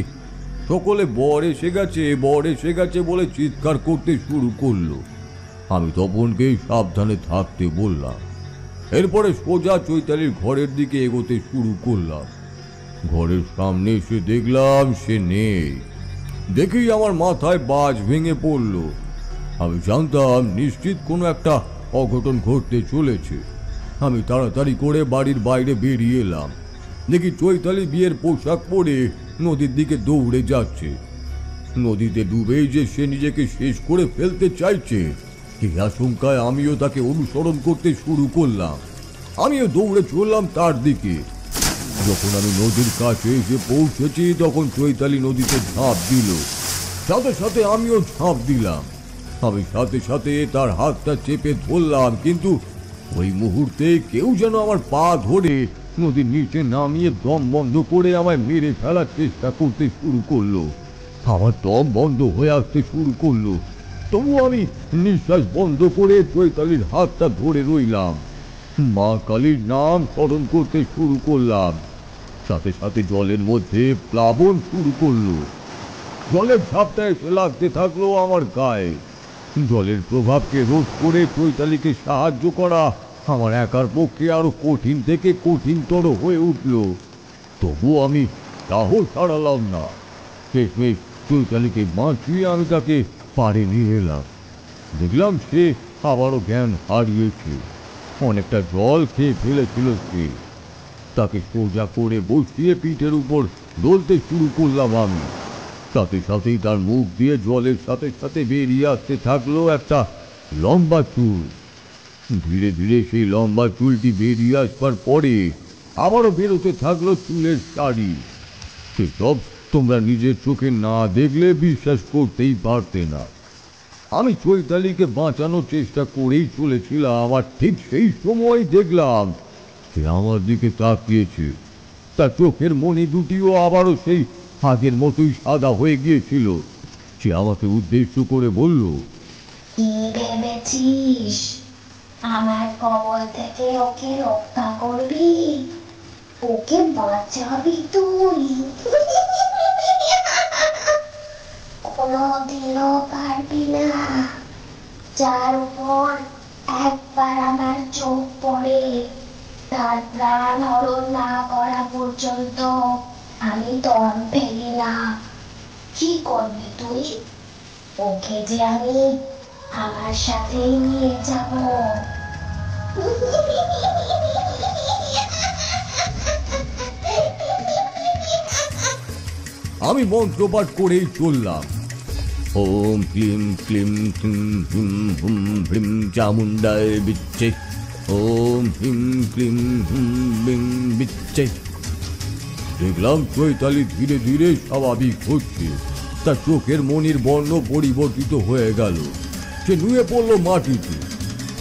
সকলে বর এসে গেছে, বর এসে গেছে বলে চিৎকার করতে শুরু করলো। আমি তপনকে সাবধানে থাকতে বললাম। এরপরে সোজা চৈতালির ঘরের দিকে এগোতে শুরু করলাম। ঘরের সামনে এসে দেখলাম সে নেই। দেখেই আমার মাথায় বাজ ভেঙে পড়ল। আমি জানতাম নিশ্চিত কোনো একটা অঘটন ঘটতে চলেছে। আমি তাড়াতাড়ি করে বাড়ির বাইরে বেরিয়ে এলাম। দেখি চৈতালি বিয়ের পোশাক পরে নদীর দিকে দৌড়ে যাচ্ছে। নদীতে ডুবেই যে সে নিজেকে শেষ করে ফেলতে চাইছে, এই আশঙ্কায় আমিও তাকে অনুসরণ করতে শুরু করলাম। আমিও দৌড়ে চললাম তার দিকে। যখন আমি নদীর কাছে এসে পৌঁছেছি তখন চৈতালি নদীতে ঝাঁপ দিল, সাথে সাথে আমিও ঝাঁপ দিলাম। আমি সাথে সাথে তার হাতটা চেপে ধরলাম, কিন্তু ওই মুহূর্তে কেউ যেন আমার পা ধরে নদীর নিচে নামিয়ে দম বন্ধ করে আমায় মেরে ফেলার চেষ্টা করতে শুরু করলো। আমার দম বন্ধ হয়ে আসতে শুরু করলো, তবু আমি নিঃশ্বাস বন্ধ করে চৈতালির হাতটা ধরে রইলাম। মা কালীর নাম স্মরণ করতে শুরু করলাম। সাথে সাথে জলের মধ্যে প্লাবন শুরু করলো। জলের ঝাপটা এসে লাগতে থাকলো আমার গায়ে। জলের প্রভাবকে রোধ করে চৈতালিকে সাহায্য করা আমার একার পক্ষে আরো কঠিন থেকে কঠিনতর হয়ে উঠল। তবু আমি সাহস হারালাম না। শেষমেশ চৈতালিকে বাঁচিয়ে আমি তাকে পাড়ে নিয়ে এলাম। দেখলাম সে আবারও জ্ঞান হারিয়েছে, অনেকটা জল খেয়ে ফেলেছিল সে। তাকে সোজা করে বসিয়ে পিঠের উপর দোলতে শুরু করলাম আমি। সাথে সাথেই তার মুখ দিয়ে জলের সাথে সাথে বেরিয়ে আসতে থাকলো একটা লম্বা চুল। ধীরে ধীরে সেই লম্বা চুলটি বেরিয়ে আসবার পরে আবারও বেরোতে থাকলো চুলের শাড়ি। সেসব তোমরা নিজের চোখে না দেখলে বিশ্বাস করতেই পারতে না। আমি চৈতালিকে বাঁচানোর চেষ্টা করেই চলেছিলাম, আর ঠিক সেই সময় দেখলাম সে আমার দিকে তাকিয়েছে। তার চোখের মণি দুটিও আবারও সেই আগের মতোই সাদা হয়ে গিয়েছিল। সে আমাকে উদ্দেশ্য করে বলল, কি ভেবেছিস আমার কবল থেকে ওকে রক্ষা করবি? ওকে বাঁচাবি তুই? কোনোদিনও পারবি না। যার উপর একবার আমার চোখ পড়ে তার প্রাণ হরণ না করা পর্যন্ত আমি দম ফেলি না। কি করবি তুই? ওকে যে আমি আমার সাথেই নিয়ে যাব। আমি মন্ত্রপাঠ করেই চললাম। ওম ক্লিম ক্লিম ক্লিম হুম হুম ভ্রিম চামুণ্ডায় বিচ্ছে। ওম হিম ক্লিম হুম বিম বিচ্ছে। দেখলাম চৈতালি ধীরে ধীরে স্বাভাবিক হচ্ছে। তার চোখের মনির বর্ণ পরিবর্তিত হয়ে গেল। সে নুয়ে পড়লো মাটিতে।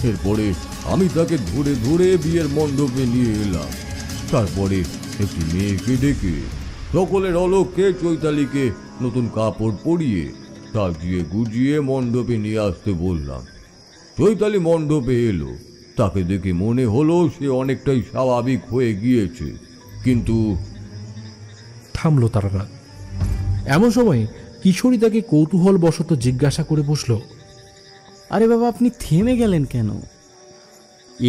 এরপরে আমি তাকে ধরে ধরে বিয়ের মণ্ডপে নিয়ে এলাম। তারপরে একটি মেয়েকে ডেকে সকলের অলক্ষ্যে চৈতালিকে নতুন কাপড় পরিয়ে সাজিয়ে গুজিয়ে মণ্ডপে নিয়ে আসতে বললাম। চৈতালি মণ্ডপে এলো। তাকে দেখে মনে হলো সে অনেকটাই স্বাভাবিক হয়ে গিয়েছে, কিন্তু থামলো তারানাথ। এমন সময় কিশোরী তাকে কৌতূহল বশত জিজ্ঞাসা করে বসল, আরে বাবা, আপনি থেমে গেলেন কেন?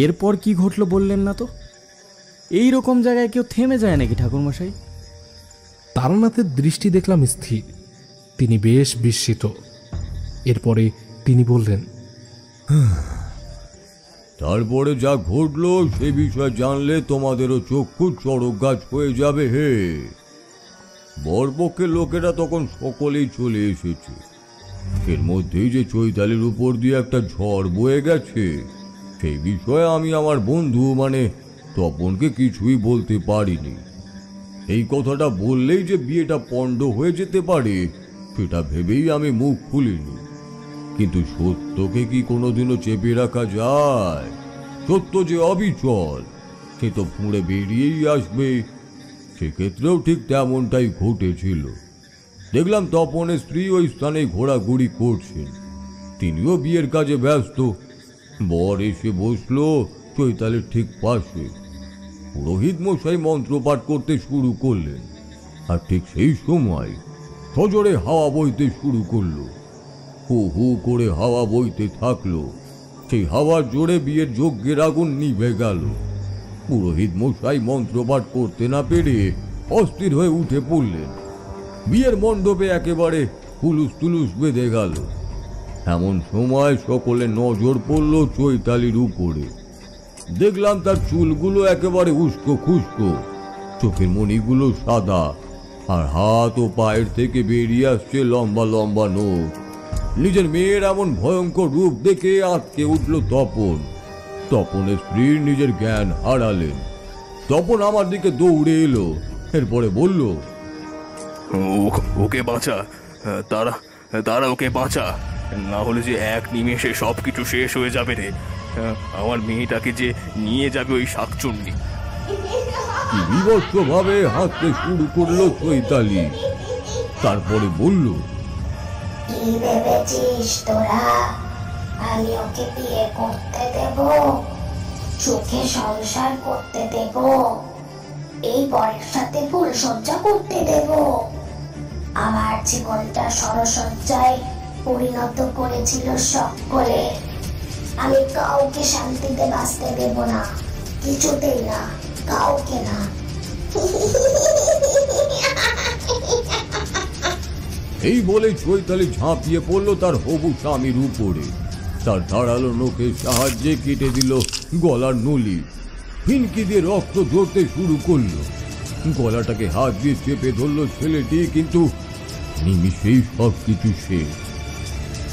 এরপর কি ঘটলো বললেন না তো? এই রকম জায়গায় কেউ থেমে যায় নাকি ঠাকুরমশাই? তারানাথের দৃষ্টি দেখলাম স্থির। তিনি বেশ বিস্মিত। এরপরে তিনি বললেন, তারপরে যা ঘটলো সে বিষয় জানলে তোমাদেরও চক্ষু চড়ক গাছ হয়ে যাবে। হে, বরপক্ষের লোকেরা তখন সকলেই চলে এসেছে। এর মধ্যেই যে চৈতালির উপর দিয়ে একটা ঝড় বয়ে গেছে সেই বিষয়ে আমি আমার বন্ধু মানে তপনকে কিছুই বলতে পারিনি। এই কথাটা বললেই যে বিয়েটা পণ্ড হয়ে যেতে পারে সেটা ভেবেই আমি মুখ খুলিনি। কিন্তু সত্যকে কি কোনোদিনও চেপে রাখা যায়? সত্য যে অবিচল, সে তো ফুঁড়ে বেরিয়েই আসবে। সেক্ষেত্রেও ঠিক তেমনটাই ঘটেছিল। দেখলাম তপনের স্ত্রী ওই স্থানে ঘোরাঘুরি করছেন। তিনিও বিয়ের কাজে ব্যস্ত। বর এসে বসলো চৈতালির ঠিক পাশে। পুরোহিত মশাই মন্ত্রপাঠ করতে শুরু করলেন, আর ঠিক সেই সময় সজোরে হাওয়া বইতে শুরু করলো। হু হু করে হাওয়া বইতে থাকলো। সেই হাওয়ার জোরে বিয়ের যজ্ঞের আগুন নিভে গেল। পুরোহিত মশাই মন্ত্রপাঠ করতে না পেরে অস্থির হয়ে উঠে পড়লেন। বিয়ের মণ্ডপে একেবারে হুলুস তুলুস বেঁধে গেল। এমন সময় সকলে নজর পড়ল চৈতালির উপরে। দেখলাম তার চুলগুলো একেবারে উস্কো খুস্কো, চোখের মণিগুলো সাদা, আর হাত ও পায়ের থেকে বেরিয়ে আসছে লম্বা লম্বা নখ। নিজের মেয়ের এমন ভয়ঙ্কর রূপ দেখে আঁতকে উঠল তপন। তপনের স্ত্রী নিজের জ্ঞান হারালেন। তপন আমার দিকে দৌড়ে এলো, এরপরে বলল, ওকে বাঁচা, তারা ওকে বাঁচা, না হলে যে এক নিমেষে সবকিছু শেষ হয়ে যাবে রে। আমার মেয়েটাকে যে নিয়ে যাবে ওই শাকচুন্নি। বিভৎসভাবে হাঁটতে শুরু করলো চৈতালি। তারপরে বলল, কি ভেবেছিস তোরা আমি ওকে বিয়ে করতে দেব, সুখে সংসার করতে দেব, এই বরের সাথে ফুলসজ্জা করতে দেব? আমার জীবনটা সরসজ্জায় পরিণত করেছিল সকলে। আমি কাউকে শান্তিতে বাঁচতে দেব না, কিছুতেই না, কাউকে না। এই বলে চৈতালি ঝাঁপিয়ে পড়লো তার হবু স্বামীর উপরে। তার ধারালো নখের সাহায্যে কেটে দিল গলার নলি। ফিনকি দিয়ে রক্ত ঝরতে শুরু করলো। গলাটাকে হাত দিয়ে চেপে ধরলো ছেলেটি, কিন্তু নিমিষেই সবকিছু শেষ।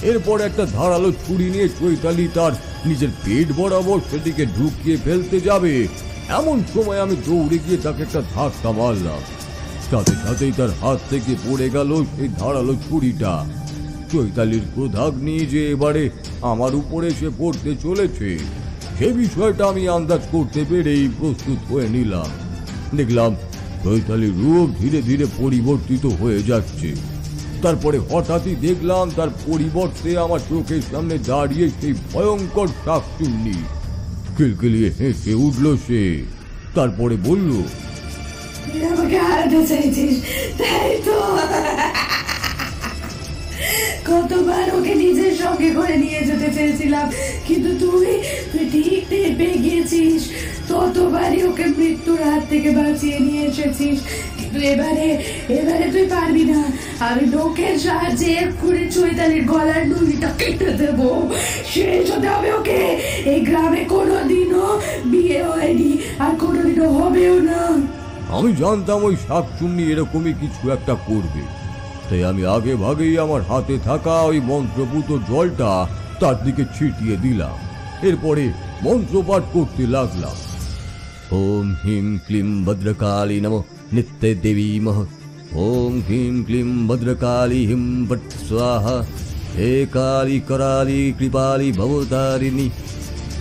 এরপর একটা ধারালো ছুরি নিয়ে চৈতালি তার নিজের পেট বরাবর সেটিকে ঢুকিয়ে ফেলতে যাবে, এমন সময় আমি দৌড়ে গিয়ে তাকে একটা ধাক্কা মারলাম। সাথে সাথেই তার হাত থেকে পড়ে গেল সেই ধারালো ছুরিটা। চৈতালির ক্রোধাগ্নি যে এবারে আমার উপরে এসে পড়তে চলেছে, সে বিষয়টা আমি আন্দাজ করতে পেরেই প্রস্তুত হয়ে নিলাম। দেখলাম চৈতালির রূপ ধীরে ধীরে পরিবর্তিত হয়ে যাচ্ছে। তারপরে হঠাৎই দেখলাম তার পরিবর্তে আমার চোখের সামনে দাঁড়িয়ে সেই ভয়ঙ্কর শাকচুন্নি। কিলকিলিয়ে হেসে উঠল সে। তারপরে বলল, আমাকে হারাতে চাইছিস তাই তো? কতবার ওকে নিজের সঙ্গে করে নিয়ে যেতে চেয়েছিলাম, কিন্তু তুই ঠিক টের পেয়ে গিয়েছিস। ততবারই ওকে মৃত্যুর হাত থেকে বাঁচিয়ে নিয়ে এসেছিস, কিন্তু এবারে তুই পারবি না। আমি লোকের সাহায্যে এক্ষুনি চৈতালির গলার নলিটা কেটে দেবো, শেষ হতে হবে ওকে। এই গ্রামে কোনোদিনও বিয়ে হয়নি, আর কোনোদিনও হবেও না। আমি জানতাম ওই শাকচুন্নি এরকমই কিছু একটা করবে, তাই আমি আগে ভাগেই আমার হাতে থাকা ওই মন্ত্রপুত জলটা তার দিকে ছিটিয়ে দিলাম। এরপরে মন্ত্রপাঠ করতে লাগলাম। ওম হিম ক্লিম ভদ্রকালী নমঃ নিত্য দেবী মহ। ওম হিম ক্লিম ভদ্রকালী হিম ভট স্বাহা। হে কালী कराली কৃপালী ভবতারিণী,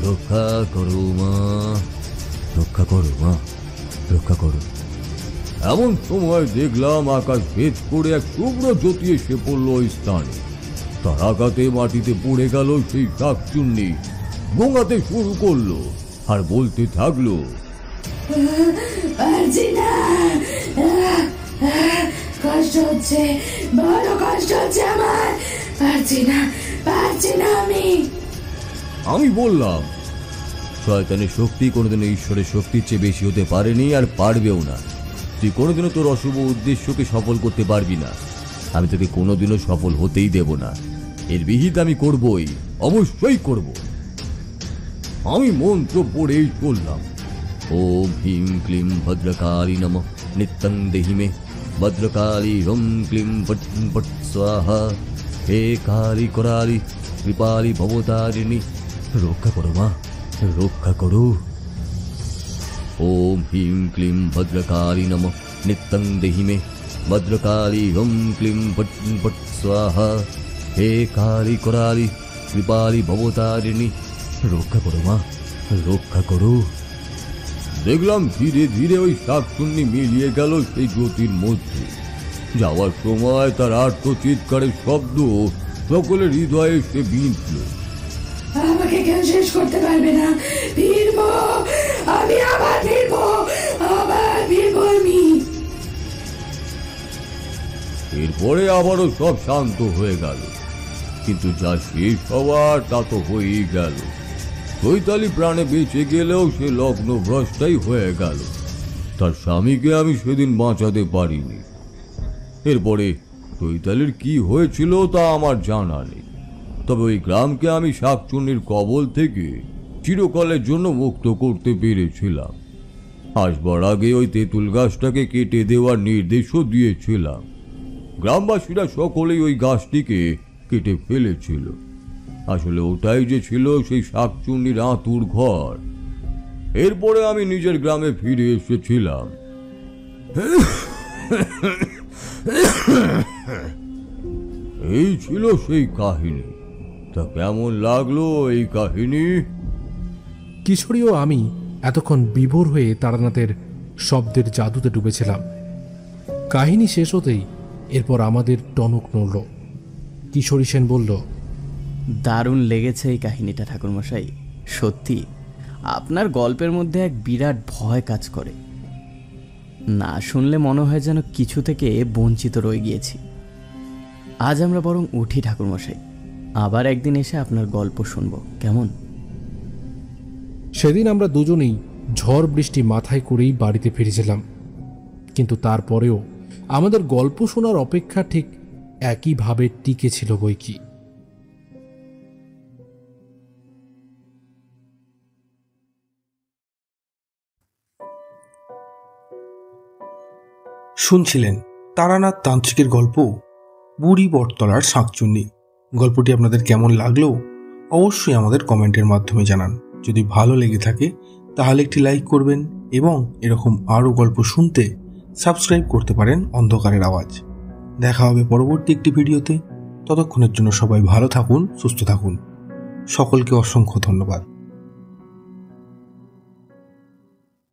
রক্ষা করো মা, রক্ষা করো মা, রক্ষা করো। এমন সময় দেখলাম আকাশ ভেদ করে এক শুভ্র জ্যোতি এসে পড়ল ওই স্থানে। তার আঘাতে মাটিতে পড়ে গেল সেই শাকচুন্নি। গোঙাতে শুরু করলো আর বলতে থাকলো, পারছি না, কষ্ট হচ্ছে, বড় কষ্ট হচ্ছে আমার, পারছি না আমি বললাম, শয়তানের শক্তি কোনোদিনও ঈশ্বরের শক্তির চেয়ে বেশি হতে পারেনি, আর পারবেও না। তুই কোনোদিনও তোর অশুভ উদ্দেশ্যকে সফল করতে পারবি না। আমি তোকে কোনোদিনও সফল হতেই দেব না। এর বিহিত আমি করবই, অবশ্যই করব। আমি মন্ত্র পড়েই চললাম। ওম হিম ক্লিম ভদ্রকালী নমঃ নিত্যং দেহি মে। ভদ্রকালী হোম ক্লিম ভট ভট স্বাহা। হে কালী कराली কৃপালী ভবতারিণী, রক্ষা করো মা, রক্ষা করো। ওম হিম ক্লিম ভদ্রকালী নমঃ নিত্যং দেহি মে। ভদ্রকালী হোম ক্লিম ভট ভট স্বাহা। হে কালী कराली কৃপালী ভবতারিণী, রক্ষা করো মা, রক্ষা করো। দেখলাম ধীরে ধীরে ওই শাকচুন্নি মিলিয়ে গেল সেই জ্যোতির মধ্যে। যাওয়ার সময় তার আর্ত চিৎকারের শব্দ সকলের হৃদয়ে সে বিঁধল। আমাকে কেউ শেষ করতে পারবে না, ফিরবো আমি, আবার ফিরবো আমি। এরপরে আবারও সব শান্ত হয়ে গেল, কিন্তু যা শেষ হওয়ার তা তো হয়েই গেল। চৈতালি প্রাণে বেঁচে গেলেও সে লগ্ন ভ্রষ্টাই হয়ে গেল। তার স্বামীকে আমি সেদিন বাঁচাতে পারিনি। এরপরে চৈতালির কি হয়েছিল তা আমার জানা নেই, তবে ওই গ্রামকে আমি শাকচুন্নির কবল থেকে চিরকালের জন্য মুক্ত করতে পেরেছিলাম। আসবার আগে ওই তেঁতুল গাছটাকে কেটে দেওয়ার নির্দেশও দিয়েছিলাম। গ্রামবাসীরা সকলেই ওই গাছটিকে কেটে ফেলেছিল। আসলে ওটাই যে ছিল সেই শাকচুন্নির আঁতুর ঘর। এরপরে আমি নিজের গ্রামে ফিরে এসেছিলাম। এই ছিল সেই কাহিনী। তা কেমন লাগলো এই কাহিনী? কিশোরী ও আমি এতক্ষণ বিভোর হয়ে তারানাথের শব্দের জাদুতে ডুবেছিলাম। কাহিনী শেষ হতেই এরপর আমাদের টনক নড়ল। কিশোরী সেন বলল, দারুণ লেগেছে এই কাহিনীটা ঠাকুরমশাই। সত্যি আপনার গল্পের মধ্যে এক বিরাট ভয় কাজ করে। না শুনলে মনে হয় যেন কিছু থেকে বঞ্চিত রয়ে গিয়েছি। আজ আমরা বরং উঠি ঠাকুরমশাই, আবার একদিন এসে আপনার গল্প শুনব, কেমন? সেদিন আমরা দুজনেই ঝড় বৃষ্টি মাথায় করেই বাড়িতে ফিরেছিলাম, কিন্তু তারপরেও আমাদের গল্প শোনার অপেক্ষা ঠিক একইভাবে টিকে ছিল বই কি। শুনছিলেন তারানাথ তান্ত্রিকের গল্প বুড়ি বটতলার শাঁকচুন্নি। গল্পটি আপনাদের কেমন লাগলো অবশ্যই আমাদের কমেন্টের মাধ্যমে জানান। যদি ভালো লেগে থাকে তাহলে একটি লাইক করবেন এবং এরকম আরও গল্প শুনতে সাবস্ক্রাইব করতে পারেন অন্ধকারের আওয়াজ। দেখা হবে পরবর্তী একটি ভিডিওতে। ততক্ষণের জন্য সবাই ভালো থাকুন, সুস্থ থাকুন। সকলকে অসংখ্য ধন্যবাদ।